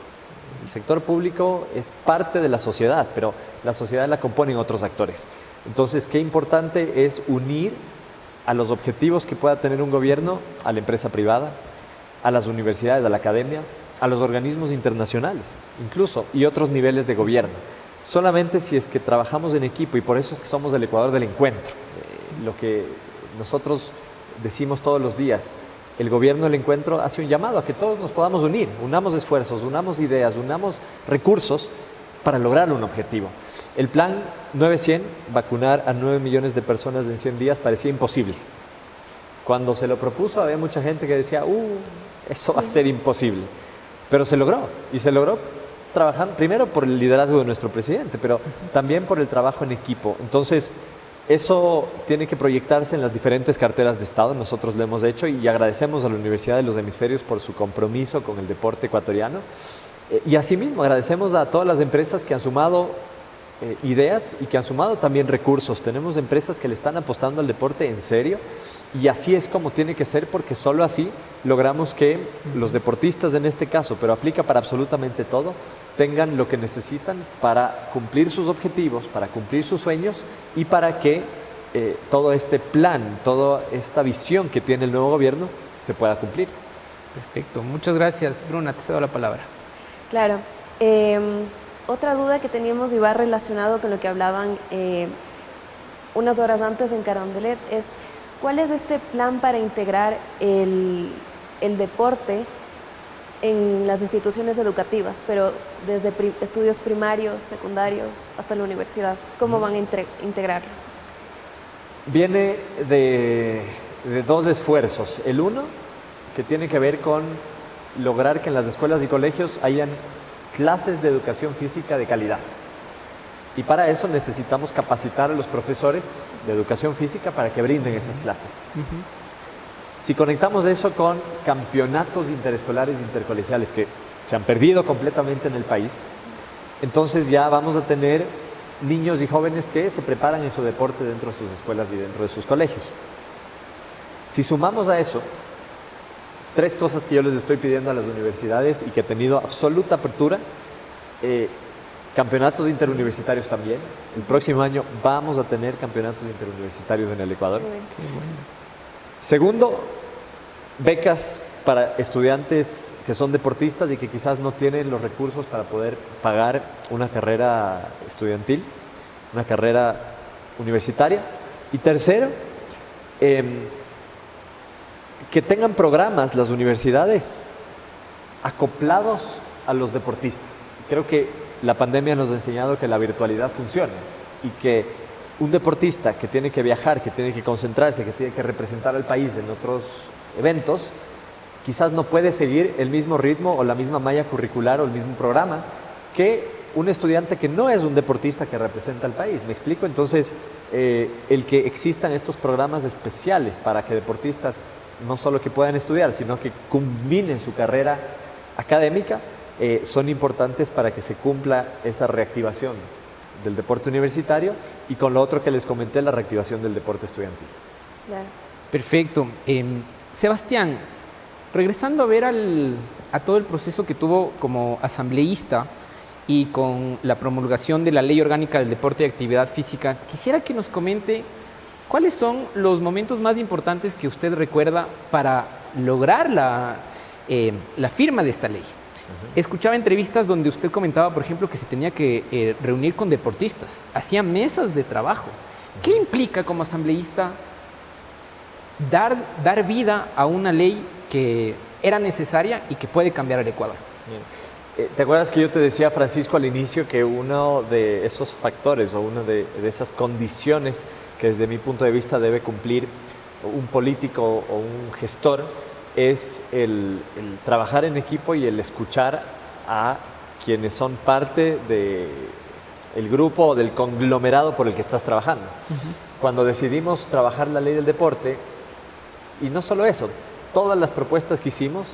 El sector público es parte de la sociedad, pero la sociedad la componen otros actores. Entonces, qué importante es unir a los objetivos que pueda tener un gobierno, a la empresa privada, a las universidades, a la academia, a los organismos internacionales, incluso, y otros niveles de gobierno. Solamente si es que trabajamos en equipo, y por eso es que somos el Ecuador del encuentro. Lo que nosotros decimos todos los días, el gobierno del encuentro hace un llamado a que todos nos podamos unir, unamos esfuerzos, unamos ideas, unamos recursos para lograr un objetivo. El plan 900, vacunar a 9 millones de personas en 100 días, parecía imposible. Cuando se lo propuso había mucha gente que decía, eso va a ser imposible. Pero se logró, y se logró trabajando primero por el liderazgo de nuestro presidente, pero también por el trabajo en equipo. Entonces, eso tiene que proyectarse en las diferentes carteras de Estado. Nosotros lo hemos hecho y agradecemos a la Universidad de los Hemisferios por su compromiso con el deporte ecuatoriano. Y asimismo agradecemos a todas las empresas que han sumado ideas y que han sumado también recursos. Tenemos empresas que le están apostando al deporte en serio, y así es como tiene que ser, porque solo así logramos que los deportistas en este caso, pero aplica para absolutamente todo, tengan lo que necesitan para cumplir sus objetivos, para cumplir sus sueños y para que todo este plan, toda esta visión que tiene el nuevo gobierno se pueda cumplir. Perfecto, muchas gracias. Bruna, te cedo la palabra. Claro. Otra duda que teníamos y va relacionado con lo que hablaban unas horas antes en Carondelet es ¿cuál es este plan para integrar el deporte en las instituciones educativas, pero desde estudios primarios, secundarios, hasta la universidad? ¿Cómo van a integrarlo? Viene de dos esfuerzos. El uno, que tiene que ver con lograr que en las escuelas y colegios hayan clases de educación física de calidad. Y para eso necesitamos capacitar a los profesores de educación física para que brinden esas clases. Si conectamos eso con campeonatos interescolares e intercolegiales que se han perdido completamente en el país, entonces ya vamos a tener niños y jóvenes que se preparan en su deporte dentro de sus escuelas y dentro de sus colegios. Si sumamos a eso tres cosas que yo les estoy pidiendo a las universidades y que he tenido absoluta apertura, campeonatos interuniversitarios también. El próximo año vamos a tener campeonatos interuniversitarios en el Ecuador. Segundo, becas para estudiantes que son deportistas y que quizás no tienen los recursos para poder pagar una carrera estudiantil, una carrera universitaria. Y tercero, que tengan programas las universidades acoplados a los deportistas. Creo que la pandemia nos ha enseñado que la virtualidad funciona y que un deportista que tiene que viajar, que tiene que concentrarse, que tiene que representar al país en otros eventos, quizás no puede seguir el mismo ritmo o la misma malla curricular o el mismo programa que un estudiante que no es un deportista que representa al país. ¿Me explico? Entonces, el que existan estos programas especiales para que deportistas no solo que puedan estudiar, sino que culminen su carrera académica, son importantes para que se cumpla esa reactivación del deporte universitario y con lo otro que les comenté, la reactivación del deporte estudiantil. Claro. Perfecto. Sebastián, regresando a ver a todo el proceso que tuvo como asambleísta y con la promulgación de la Ley Orgánica del Deporte y Actividad Física, quisiera que nos comente cuáles son los momentos más importantes que usted recuerda para lograr la firma de esta ley. Escuchaba entrevistas donde usted comentaba, por ejemplo, que se tenía que reunir con deportistas, hacía mesas de trabajo. ¿Qué implica como asambleísta dar vida a una ley que era necesaria y que puede cambiar el Ecuador? ¿Te acuerdas que yo te decía, Francisco, al inicio que uno de esos factores o una de esas condiciones que desde mi punto de vista debe cumplir un político o un gestor es el trabajar en equipo y el escuchar a quienes son parte del grupo o del conglomerado por el que estás trabajando. Cuando decidimos trabajar la ley del deporte, y no solo eso, todas las propuestas que hicimos,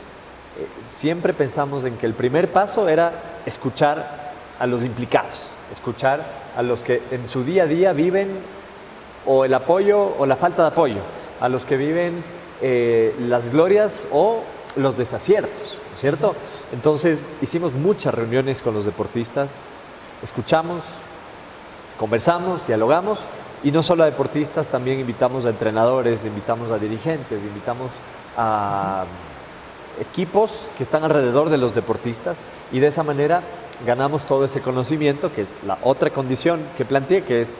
siempre pensamos en que el primer paso era escuchar a los implicados, escuchar a los que en su día a día viven o el apoyo o la falta de apoyo, a los que viven las glorias o los desaciertos, ¿no es cierto? Entonces hicimos muchas reuniones con los deportistas, escuchamos, conversamos, dialogamos, y no solo a deportistas, también invitamos a entrenadores, invitamos a dirigentes, invitamos a equipos que están alrededor de los deportistas, y de esa manera ganamos todo ese conocimiento, que es la otra condición que planteé, que es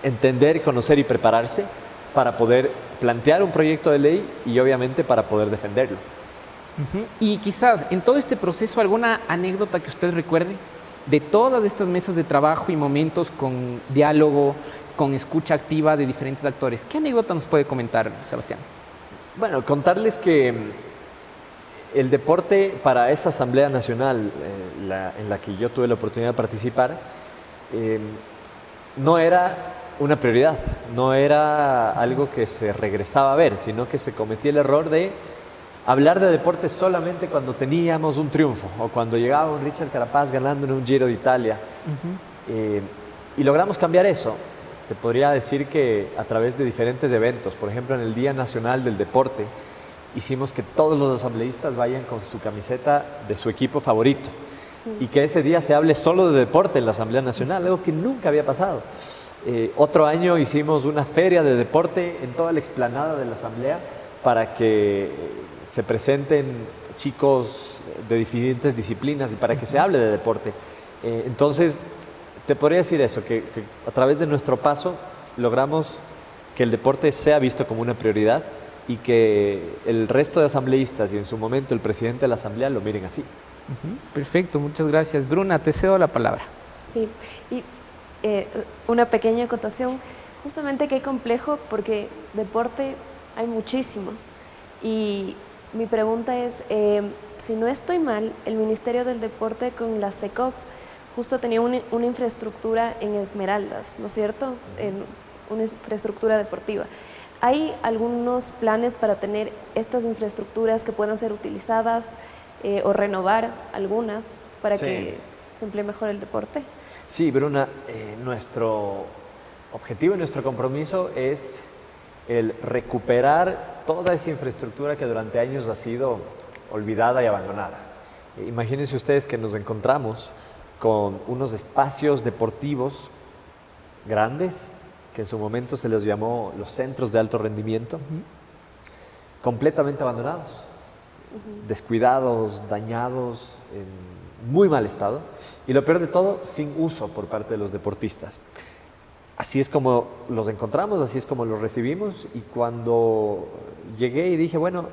entender, conocer y prepararse para poder plantear un proyecto de ley y obviamente para poder defenderlo. Y quizás en todo este proceso, ¿alguna anécdota que usted recuerde de todas estas mesas de trabajo y momentos con diálogo, con escucha activa de diferentes actores? ¿Qué anécdota nos puede comentar, Sebastián? Bueno, contarles que el deporte para esa Asamblea Nacional en la que yo tuve la oportunidad de participar, no era una prioridad, no era algo que se regresaba a ver, sino que se cometía el error de hablar de deporte solamente cuando teníamos un triunfo o cuando llegaba un Richard Carapaz ganando en un Giro de Italia. Y logramos cambiar eso. Te podría decir que a través de diferentes eventos, por ejemplo en el Día Nacional del Deporte, hicimos que todos los asambleístas vayan con su camiseta de su equipo favorito y que ese día se hable solo de deporte en la Asamblea Nacional, algo que nunca había pasado. Otro año hicimos una feria de deporte en toda la explanada de la Asamblea para que se presenten chicos de diferentes disciplinas y para que se hable de deporte. Entonces, te podría decir eso, que a través de nuestro paso logramos que el deporte sea visto como una prioridad y que el resto de asambleístas y en su momento el presidente de la Asamblea lo miren así. Perfecto, muchas gracias. Bruna, te cedo la palabra. Sí, y una pequeña acotación, justamente qué complejo, porque deporte hay muchísimos. Y mi pregunta es, si no estoy mal, el Ministerio del Deporte con la SECOP justo tenía una infraestructura en Esmeraldas, ¿no es cierto? En una infraestructura deportiva. ¿Hay algunos planes para tener estas infraestructuras que puedan ser utilizadas o renovar algunas para que se emplee mejor el deporte? Sí, Bruna, nuestro objetivo y nuestro compromiso es el recuperar toda esa infraestructura que durante años ha sido olvidada y abandonada. Imagínense ustedes que nos encontramos con unos espacios deportivos grandes, que en su momento se les llamó los centros de alto rendimiento, completamente abandonados, descuidados, dañados, en muy mal estado, y lo peor de todo, sin uso por parte de los deportistas. Así es como los encontramos, así es como los recibimos, y cuando llegué y dije, bueno,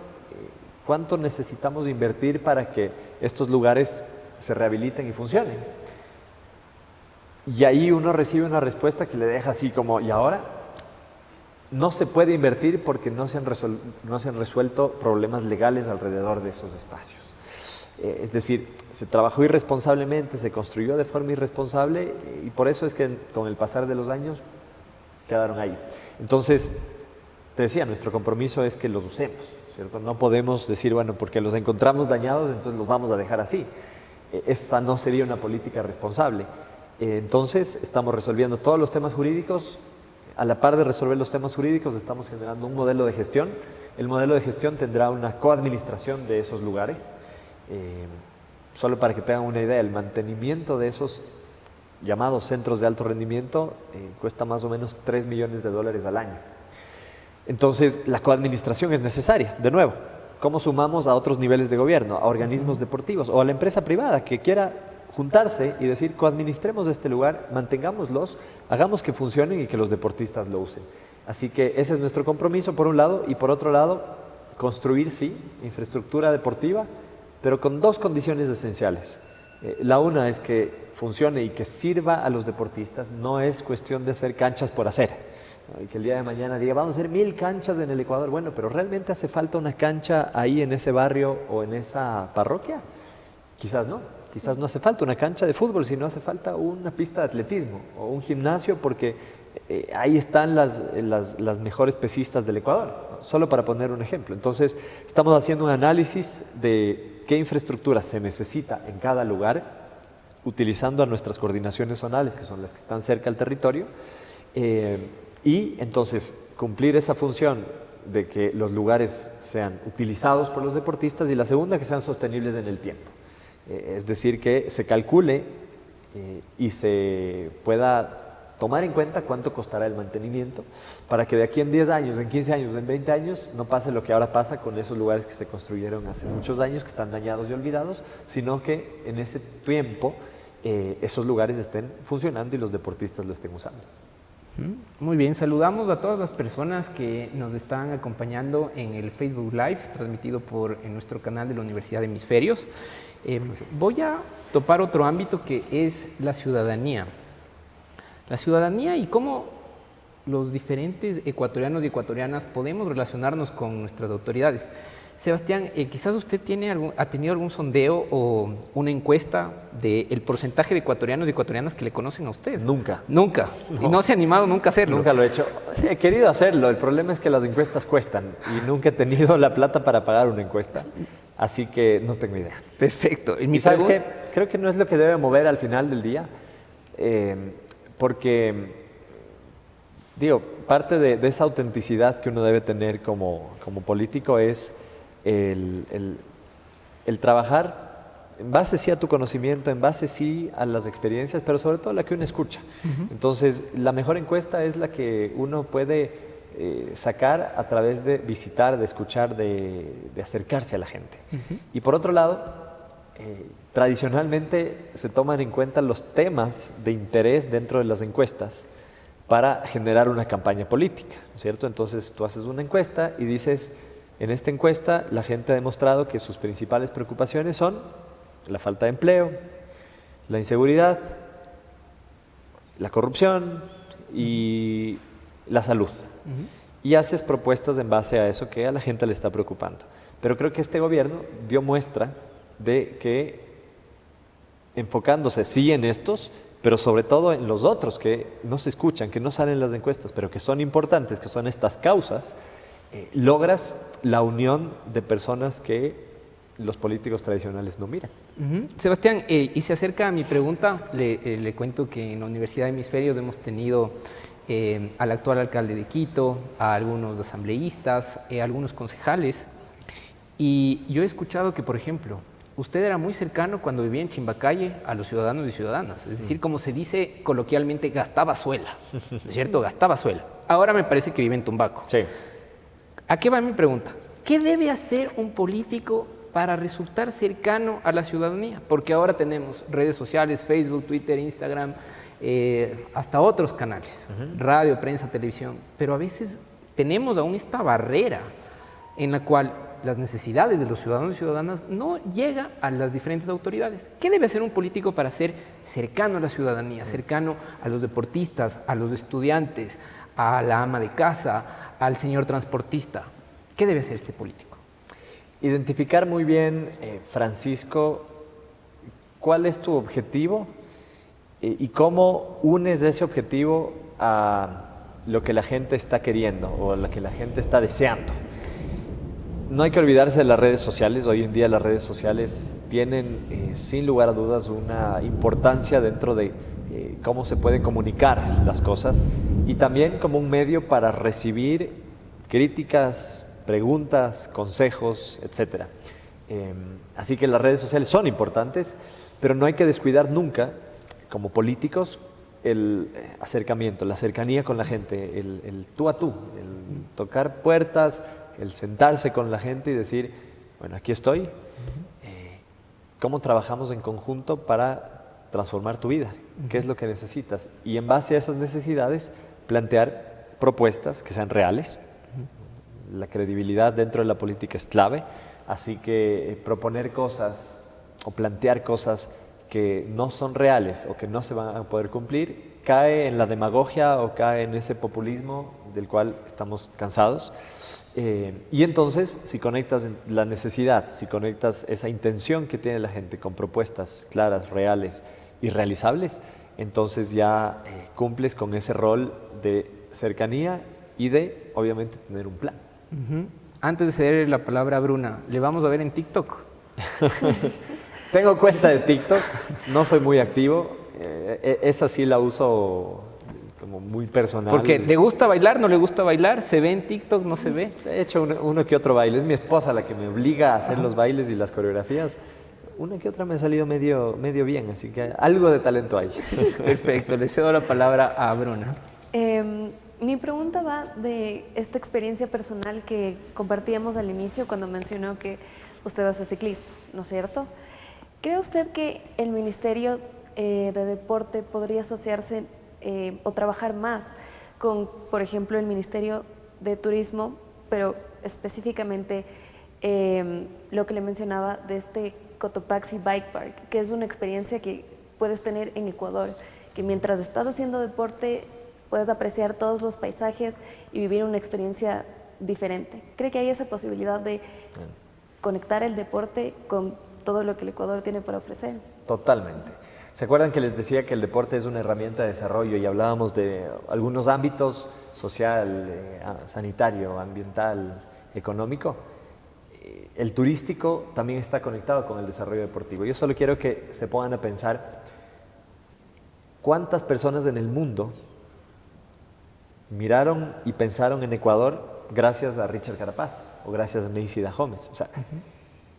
¿cuánto necesitamos invertir para que estos lugares se rehabiliten y funcionen? Y ahí uno recibe una respuesta que le deja así como, ¿y ahora? No se puede invertir porque no se han resuelto problemas legales alrededor de esos espacios. Es decir, se trabajó irresponsablemente, se construyó de forma irresponsable y por eso es que con el pasar de los años quedaron ahí. Entonces, te decía, nuestro compromiso es que los usemos, ¿cierto? No podemos decir, bueno, porque los encontramos dañados, entonces los vamos a dejar así. Esa no sería una política responsable. Entonces, estamos resolviendo todos los temas jurídicos. A la par de resolver los temas jurídicos, estamos generando un modelo de gestión. El modelo de gestión tendrá una coadministración de esos lugares. Solo para que tengan una idea, el mantenimiento de esos llamados centros de alto rendimiento cuesta más o menos $3 millones al año. Entonces, la coadministración es necesaria, de nuevo. ¿Cómo sumamos a otros niveles de gobierno, a organismos deportivos o a la empresa privada que quiera juntarse y decir, coadministremos este lugar, mantengámoslos, hagamos que funcionen y que los deportistas lo usen? Así que ese es nuestro compromiso por un lado, y por otro lado, construir, sí, infraestructura deportiva, pero con dos condiciones esenciales. La una es que funcione y que sirva a los deportistas, no es cuestión de hacer canchas por hacer, Y que el día de mañana diga, vamos a hacer 1000 canchas en el Ecuador. Bueno, pero ¿realmente hace falta una cancha ahí en ese barrio o en esa parroquia? Quizás no. Quizás no hace falta una cancha de fútbol, sino hace falta una pista de atletismo o un gimnasio, porque ahí están las mejores pesistas del Ecuador, ¿no? Solo para poner un ejemplo. Entonces, estamos haciendo un análisis de qué infraestructura se necesita en cada lugar, utilizando a nuestras coordinaciones zonales, que son las que están cerca al territorio, y entonces cumplir esa función de que los lugares sean utilizados por los deportistas, y la segunda, que sean sostenibles en el tiempo. Es decir, que se calcule y se pueda tomar en cuenta cuánto costará el mantenimiento, para que de aquí en 10 años, en 15 años, en 20 años, no pase lo que ahora pasa con esos lugares que se construyeron hace muchos años, que están dañados y olvidados, sino que en ese tiempo esos lugares estén funcionando y los deportistas lo estén usando. Muy bien, saludamos a todas las personas que nos están acompañando en el Facebook Live, transmitido en nuestro canal de la Universidad de Hemisferios. Voy a topar otro ámbito, que es la ciudadanía. La ciudadanía y cómo los diferentes ecuatorianos y ecuatorianas podemos relacionarnos con nuestras autoridades. Sebastián, quizás usted ha tenido algún sondeo o una encuesta del porcentaje de ecuatorianos y ecuatorianas que le conocen a usted. Nunca. Nunca. No. Y no se ha animado nunca a hacerlo. Nunca lo he hecho. He querido hacerlo. El problema es que las encuestas cuestan y nunca he tenido la plata para pagar una encuesta. Así que no tengo idea. Perfecto. ¿Y sabes qué? Creo que no es lo que debe mover al final del día. Porque, digo, parte de esa autenticidad que uno debe tener como político es el trabajar en base sí a tu conocimiento, en base sí a las experiencias, pero sobre todo la que uno escucha. Entonces, la mejor encuesta es la que uno puede sacar a través de visitar, de escuchar, de acercarse a la gente. Y por otro lado, tradicionalmente se toman en cuenta los temas de interés dentro de las encuestas para generar una campaña política, ¿no es cierto? Entonces, tú haces una encuesta y dices, en esta encuesta la gente ha demostrado que sus principales preocupaciones son la falta de empleo, la inseguridad, la corrupción y la salud. Y haces propuestas en base a eso que a la gente le está preocupando. Pero creo que este gobierno dio muestra de que, enfocándose sí en estos, pero sobre todo en los otros que no se escuchan, que no salen en las encuestas, pero que son importantes, que son estas causas, logras la unión de personas que los políticos tradicionales no miran. Sebastián, y se acerca a mi pregunta, le cuento que en la Universidad de Hemisferios hemos tenido al actual alcalde de Quito, a algunos asambleístas, a algunos concejales, y yo he escuchado que, por ejemplo, usted era muy cercano cuando vivía en Chimbacalle a los ciudadanos y ciudadanas, es decir, como se dice coloquialmente, gastaba suela, ¿no es cierto? Gastaba suela. Ahora me parece que vive en Tumbaco. Sí. ¿A qué va mi pregunta? ¿Qué debe hacer un político para resultar cercano a la ciudadanía? Porque ahora tenemos redes sociales, Facebook, Twitter, Instagram, hasta otros canales, radio, prensa, televisión, pero a veces tenemos aún esta barrera en la cual las necesidades de los ciudadanos y ciudadanas no llegan a las diferentes autoridades. ¿Qué debe hacer un político para ser cercano a la ciudadanía, cercano a los deportistas, a los estudiantes, a la ama de casa, al señor transportista? ¿Qué debe hacer este político? Identificar muy bien, Francisco, cuál es tu objetivo y cómo unes ese objetivo a lo que la gente está queriendo o lo que la gente está deseando. No hay que olvidarse de las redes sociales. Hoy en día las redes sociales tienen, sin lugar a dudas, una importancia dentro de cómo se pueden comunicar las cosas y también como un medio para recibir críticas, preguntas, consejos, etc. Así que las redes sociales son importantes, pero no hay que descuidar nunca, como políticos, el acercamiento, la cercanía con la gente, el tú a tú, el tocar puertas, el sentarse con la gente y decir, bueno, aquí estoy, ¿cómo trabajamos en conjunto para transformar tu vida? ¿Qué es lo que necesitas? Y en base a esas necesidades, plantear propuestas que sean reales. La credibilidad dentro de la política es clave, así que proponer cosas o plantear cosas que no son reales o que no se van a poder cumplir, cae en la demagogia o cae en ese populismo del cual estamos cansados. Y entonces, si conectas la necesidad, si conectas esa intención que tiene la gente con propuestas claras, reales y realizables, entonces ya cumples con ese rol de cercanía y de, obviamente, tener un plan. Antes de ceder la palabra a Bruna, ¿le vamos a ver en TikTok? Tengo cuenta de TikTok, no soy muy activo, esa sí la uso como muy personal. Porque le gusta bailar, no le gusta bailar, se ve en TikTok, no se ve. He hecho uno que otro baile, es mi esposa la que me obliga a hacer los bailes y las coreografías. Una que otra me ha salido medio bien, así que algo de talento hay. Perfecto, le cedo la palabra a Bruna. Mi pregunta va de esta experiencia personal que compartíamos al inicio cuando mencionó que usted hace ciclismo, ¿no es cierto? ¿Cree usted que el Ministerio de Deporte podría asociarse o trabajar más con, por ejemplo, el Ministerio de Turismo, pero específicamente lo que le mencionaba de este Cotopaxi Bike Park, que es una experiencia que puedes tener en Ecuador, que mientras estás haciendo deporte puedes apreciar todos los paisajes y vivir una experiencia diferente? ¿Cree que hay esa posibilidad de conectar el deporte con todo lo que el Ecuador tiene para ofrecer? Totalmente. ¿Se acuerdan que les decía que el deporte es una herramienta de desarrollo y hablábamos de algunos ámbitos social, sanitario, ambiental, económico? El turístico también está conectado con el desarrollo deportivo. Yo solo quiero que se pongan a pensar cuántas personas en el mundo miraron y pensaron en Ecuador gracias a Richard Carapaz o gracias a Macy Dahomes. O sea,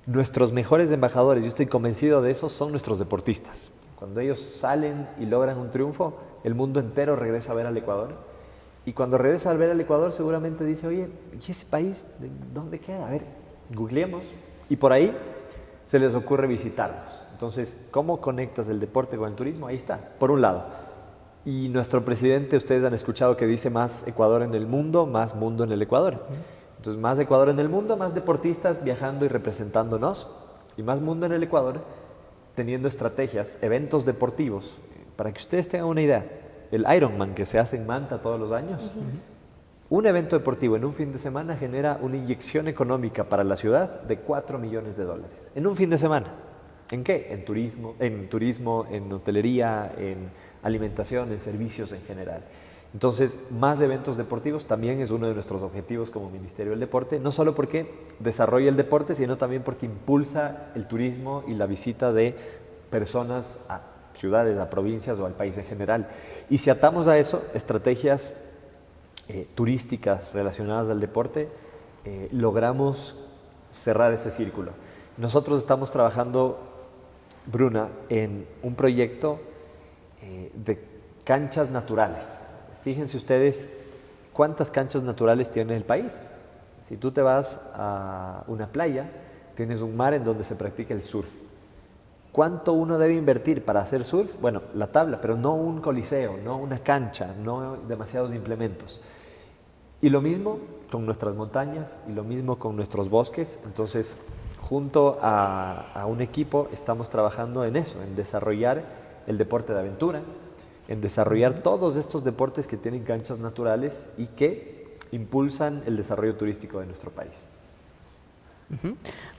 nuestros mejores embajadores, yo estoy convencido de eso, son nuestros deportistas. Cuando ellos salen y logran un triunfo, el mundo entero regresa a ver al Ecuador. Y cuando regresa a ver al Ecuador, seguramente dice, oye, ¿y ese país de dónde queda? A ver, googleemos. Y por ahí se les ocurre visitarlos. Entonces, ¿cómo conectas el deporte con el turismo? Ahí está, por un lado. Y nuestro presidente, ustedes han escuchado que dice más Ecuador en el mundo, más mundo en el Ecuador. Entonces, más Ecuador en el mundo, más deportistas viajando y representándonos, y más mundo en el Ecuador, teniendo estrategias, eventos deportivos. Para que ustedes tengan una idea, el Ironman que se hace en Manta todos los años, un evento deportivo en un fin de semana genera una inyección económica para la ciudad de $4 millones. En un fin de semana. ¿En qué? En turismo, en hotelería, en alimentación, en servicios en general. Entonces, más eventos deportivos también es uno de nuestros objetivos como Ministerio del Deporte, no solo porque desarrolla el deporte, sino también porque impulsa el turismo y la visita de personas a ciudades, a provincias o al país en general. Y si atamos a eso estrategias turísticas relacionadas al deporte, logramos cerrar ese círculo. Nosotros estamos trabajando, Bruna, en un proyecto de canchas naturales. Fíjense ustedes cuántas canchas naturales tiene el país. Si tú te vas a una playa, tienes un mar en donde se practica el surf. ¿Cuánto uno debe invertir para hacer surf? Bueno, la tabla, pero no un coliseo, no una cancha, no demasiados implementos. Y lo mismo con nuestras montañas y lo mismo con nuestros bosques. Entonces, junto a un equipo estamos trabajando en eso, en desarrollar el deporte de aventura, en desarrollar todos estos deportes que tienen canchas naturales y que impulsan el desarrollo turístico de nuestro país.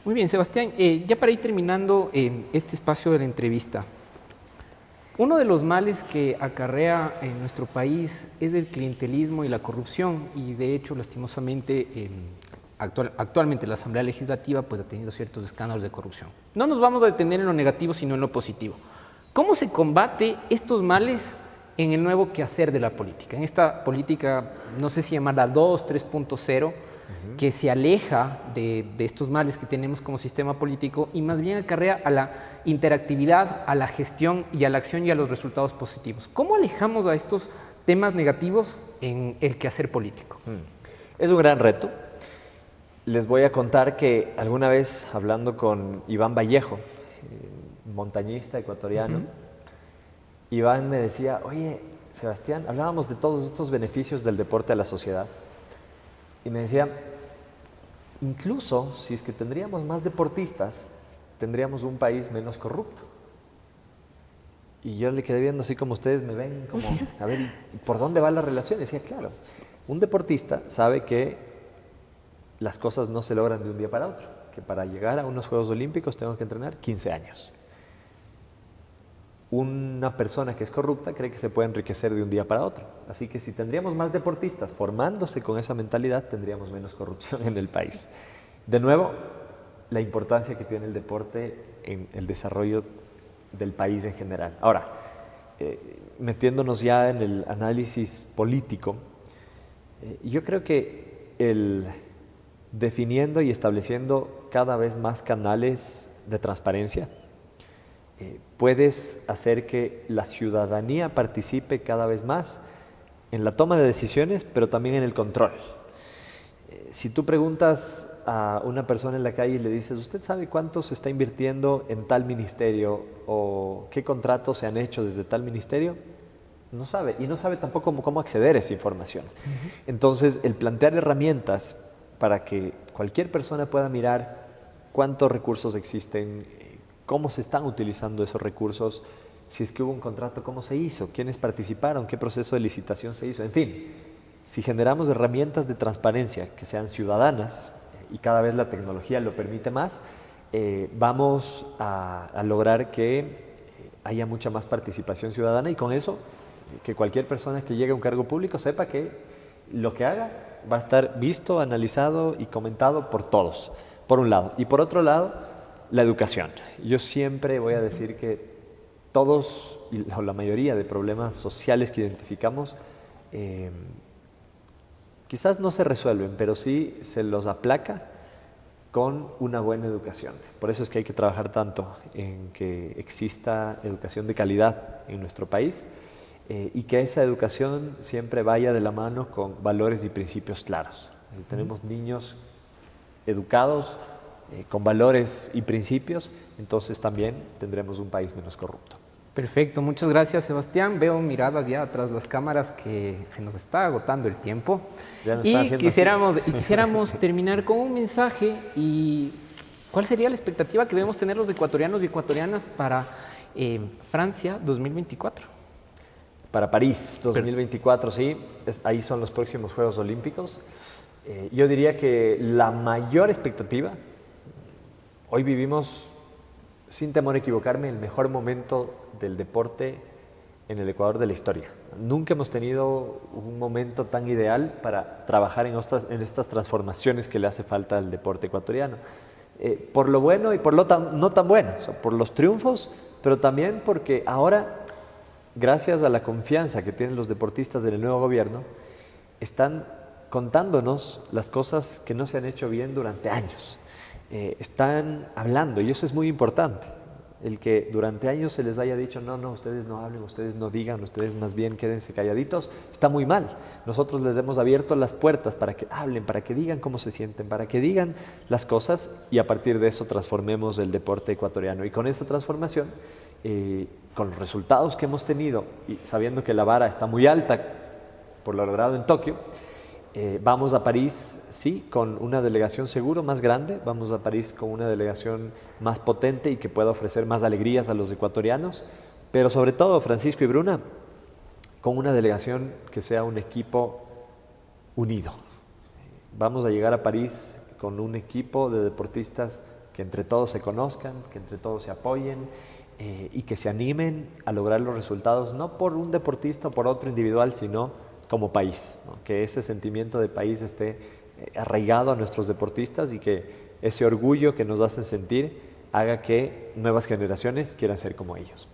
Muy bien, Sebastián, ya para ir terminando este espacio de la entrevista, uno de los males que acarrea en nuestro país es el clientelismo y la corrupción, y de hecho, lastimosamente, actualmente la Asamblea Legislativa pues, ha tenido ciertos escándalos de corrupción. No nos vamos a detener en lo negativo, sino en lo positivo. ¿Cómo se combate estos males en el nuevo quehacer de la política? En esta política, no sé si llamarla 2, 3.0, que se aleja de estos males que tenemos como sistema político y más bien acarrea a la interactividad, a la gestión y a la acción y a los resultados positivos. ¿Cómo alejamos a estos temas negativos en el quehacer político? Es un gran reto. Les voy a contar que alguna vez hablando con Iván Vallejo, montañista ecuatoriano, Iván me decía, oye, Sebastián, hablábamos de todos estos beneficios del deporte a la sociedad. Y me decía, incluso si es que tendríamos más deportistas, tendríamos un país menos corrupto. Y yo le quedé viendo así como ustedes me ven, como, a ver, ¿y por dónde va la relación? Y decía, claro, un deportista sabe que las cosas no se logran de un día para otro, que para llegar a unos Juegos Olímpicos tengo que entrenar 15 años. Una persona que es corrupta cree que se puede enriquecer de un día para otro. Así que si tendríamos más deportistas formándose con esa mentalidad, tendríamos menos corrupción en el país. De nuevo, la importancia que tiene el deporte en el desarrollo del país en general. Ahora, metiéndonos ya en el análisis político, yo creo que definiendo y estableciendo cada vez más canales de transparencia, puedes hacer que la ciudadanía participe cada vez más en la toma de decisiones, pero también en el control. Si tú preguntas a una persona en la calle y le dices, ¿usted sabe cuánto se está invirtiendo en tal ministerio o qué contratos se han hecho desde tal ministerio? No sabe, y no sabe tampoco cómo acceder a esa información. Entonces, el plantear herramientas para que cualquier persona pueda mirar cuántos recursos existen, cómo se están utilizando esos recursos, si es que hubo un contrato, cómo se hizo, quiénes participaron, qué proceso de licitación se hizo, en fin. Si generamos herramientas de transparencia que sean ciudadanas, y cada vez la tecnología lo permite más, vamos a lograr que haya mucha más participación ciudadana y con eso que cualquier persona que llegue a un cargo público sepa que lo que haga va a estar visto, analizado y comentado por todos, por un lado. Y por otro lado, la educación. Yo siempre voy a decir que todos, o la mayoría de problemas sociales que identificamos, quizás no se resuelven, pero sí se los aplaca con una buena educación. Por eso es que hay que trabajar tanto en que exista educación de calidad en nuestro país y que esa educación siempre vaya de la mano con valores y principios claros. Tenemos niños educados con valores y principios, entonces también tendremos un país menos corrupto. Perfecto, muchas gracias, Sebastián. Veo miradas ya atrás de las cámaras que se nos está agotando el tiempo. Y quisiéramos terminar con un mensaje. Y ¿cuál sería la expectativa que debemos tener los ecuatorianos y ecuatorianas para Francia 2024? Para París 2024, sí, ahí son los próximos Juegos Olímpicos. Yo diría que la mayor expectativa, hoy vivimos, sin temor a equivocarme, el mejor momento del deporte en el Ecuador de la historia. Nunca hemos tenido un momento tan ideal para trabajar en estas transformaciones que le hace falta al deporte ecuatoriano. Por lo bueno y por lo no tan bueno, o sea, por los triunfos, pero también porque ahora, gracias a la confianza que tienen los deportistas en el nuevo gobierno, están contándonos las cosas que no se han hecho bien durante años. Están hablando y eso es muy importante. El que durante años se les haya dicho, no, ustedes no hablen, ustedes no digan, ustedes más bien quédense calladitos, está muy mal. Nosotros les hemos abierto las puertas para que hablen, para que digan cómo se sienten, para que digan las cosas y a partir de eso transformemos el deporte ecuatoriano. Y con esta transformación, con los resultados que hemos tenido y sabiendo que la vara está muy alta por lo logrado en Tokio, vamos a París, sí, con una delegación seguro más grande, vamos a París con una delegación más potente y que pueda ofrecer más alegrías a los ecuatorianos, pero sobre todo, Francisco y Bruna, con una delegación que sea un equipo unido. Vamos a llegar a París con un equipo de deportistas que entre todos se conozcan, que entre todos se apoyen y que se animen a lograr los resultados, no por un deportista o por otro individual, sino como país, ¿no? Que ese sentimiento de país esté arraigado a nuestros deportistas y que ese orgullo que nos hacen sentir haga que nuevas generaciones quieran ser como ellos.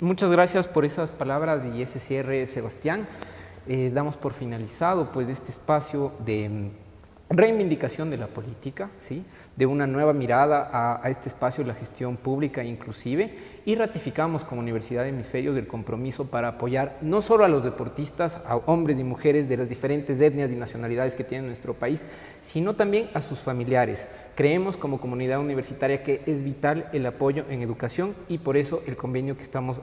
Muchas gracias por esas palabras y ese cierre, Sebastián. Damos por finalizado pues este espacio de reivindicación de la política, ¿sí? De una nueva mirada a este espacio de la gestión pública inclusive, y ratificamos como Universidad de Hemisferios el compromiso para apoyar no solo a los deportistas, a hombres y mujeres de las diferentes etnias y nacionalidades que tiene nuestro país, sino también a sus familiares. Creemos como comunidad universitaria que es vital el apoyo en educación y por eso el convenio que estamos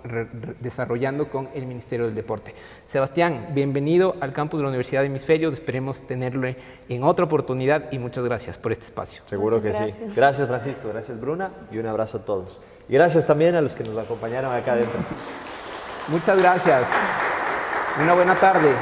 desarrollando con el Ministerio del Deporte. Sebastián, bienvenido al campus de la Universidad de Hemisferios, esperemos tenerlo en otra oportunidad y muchas gracias por este espacio. Seguro que sí. Gracias, Francisco, gracias, Bruna, y un abrazo a todos. Y gracias también a los que nos acompañaron acá adentro. Muchas gracias. Una buena tarde.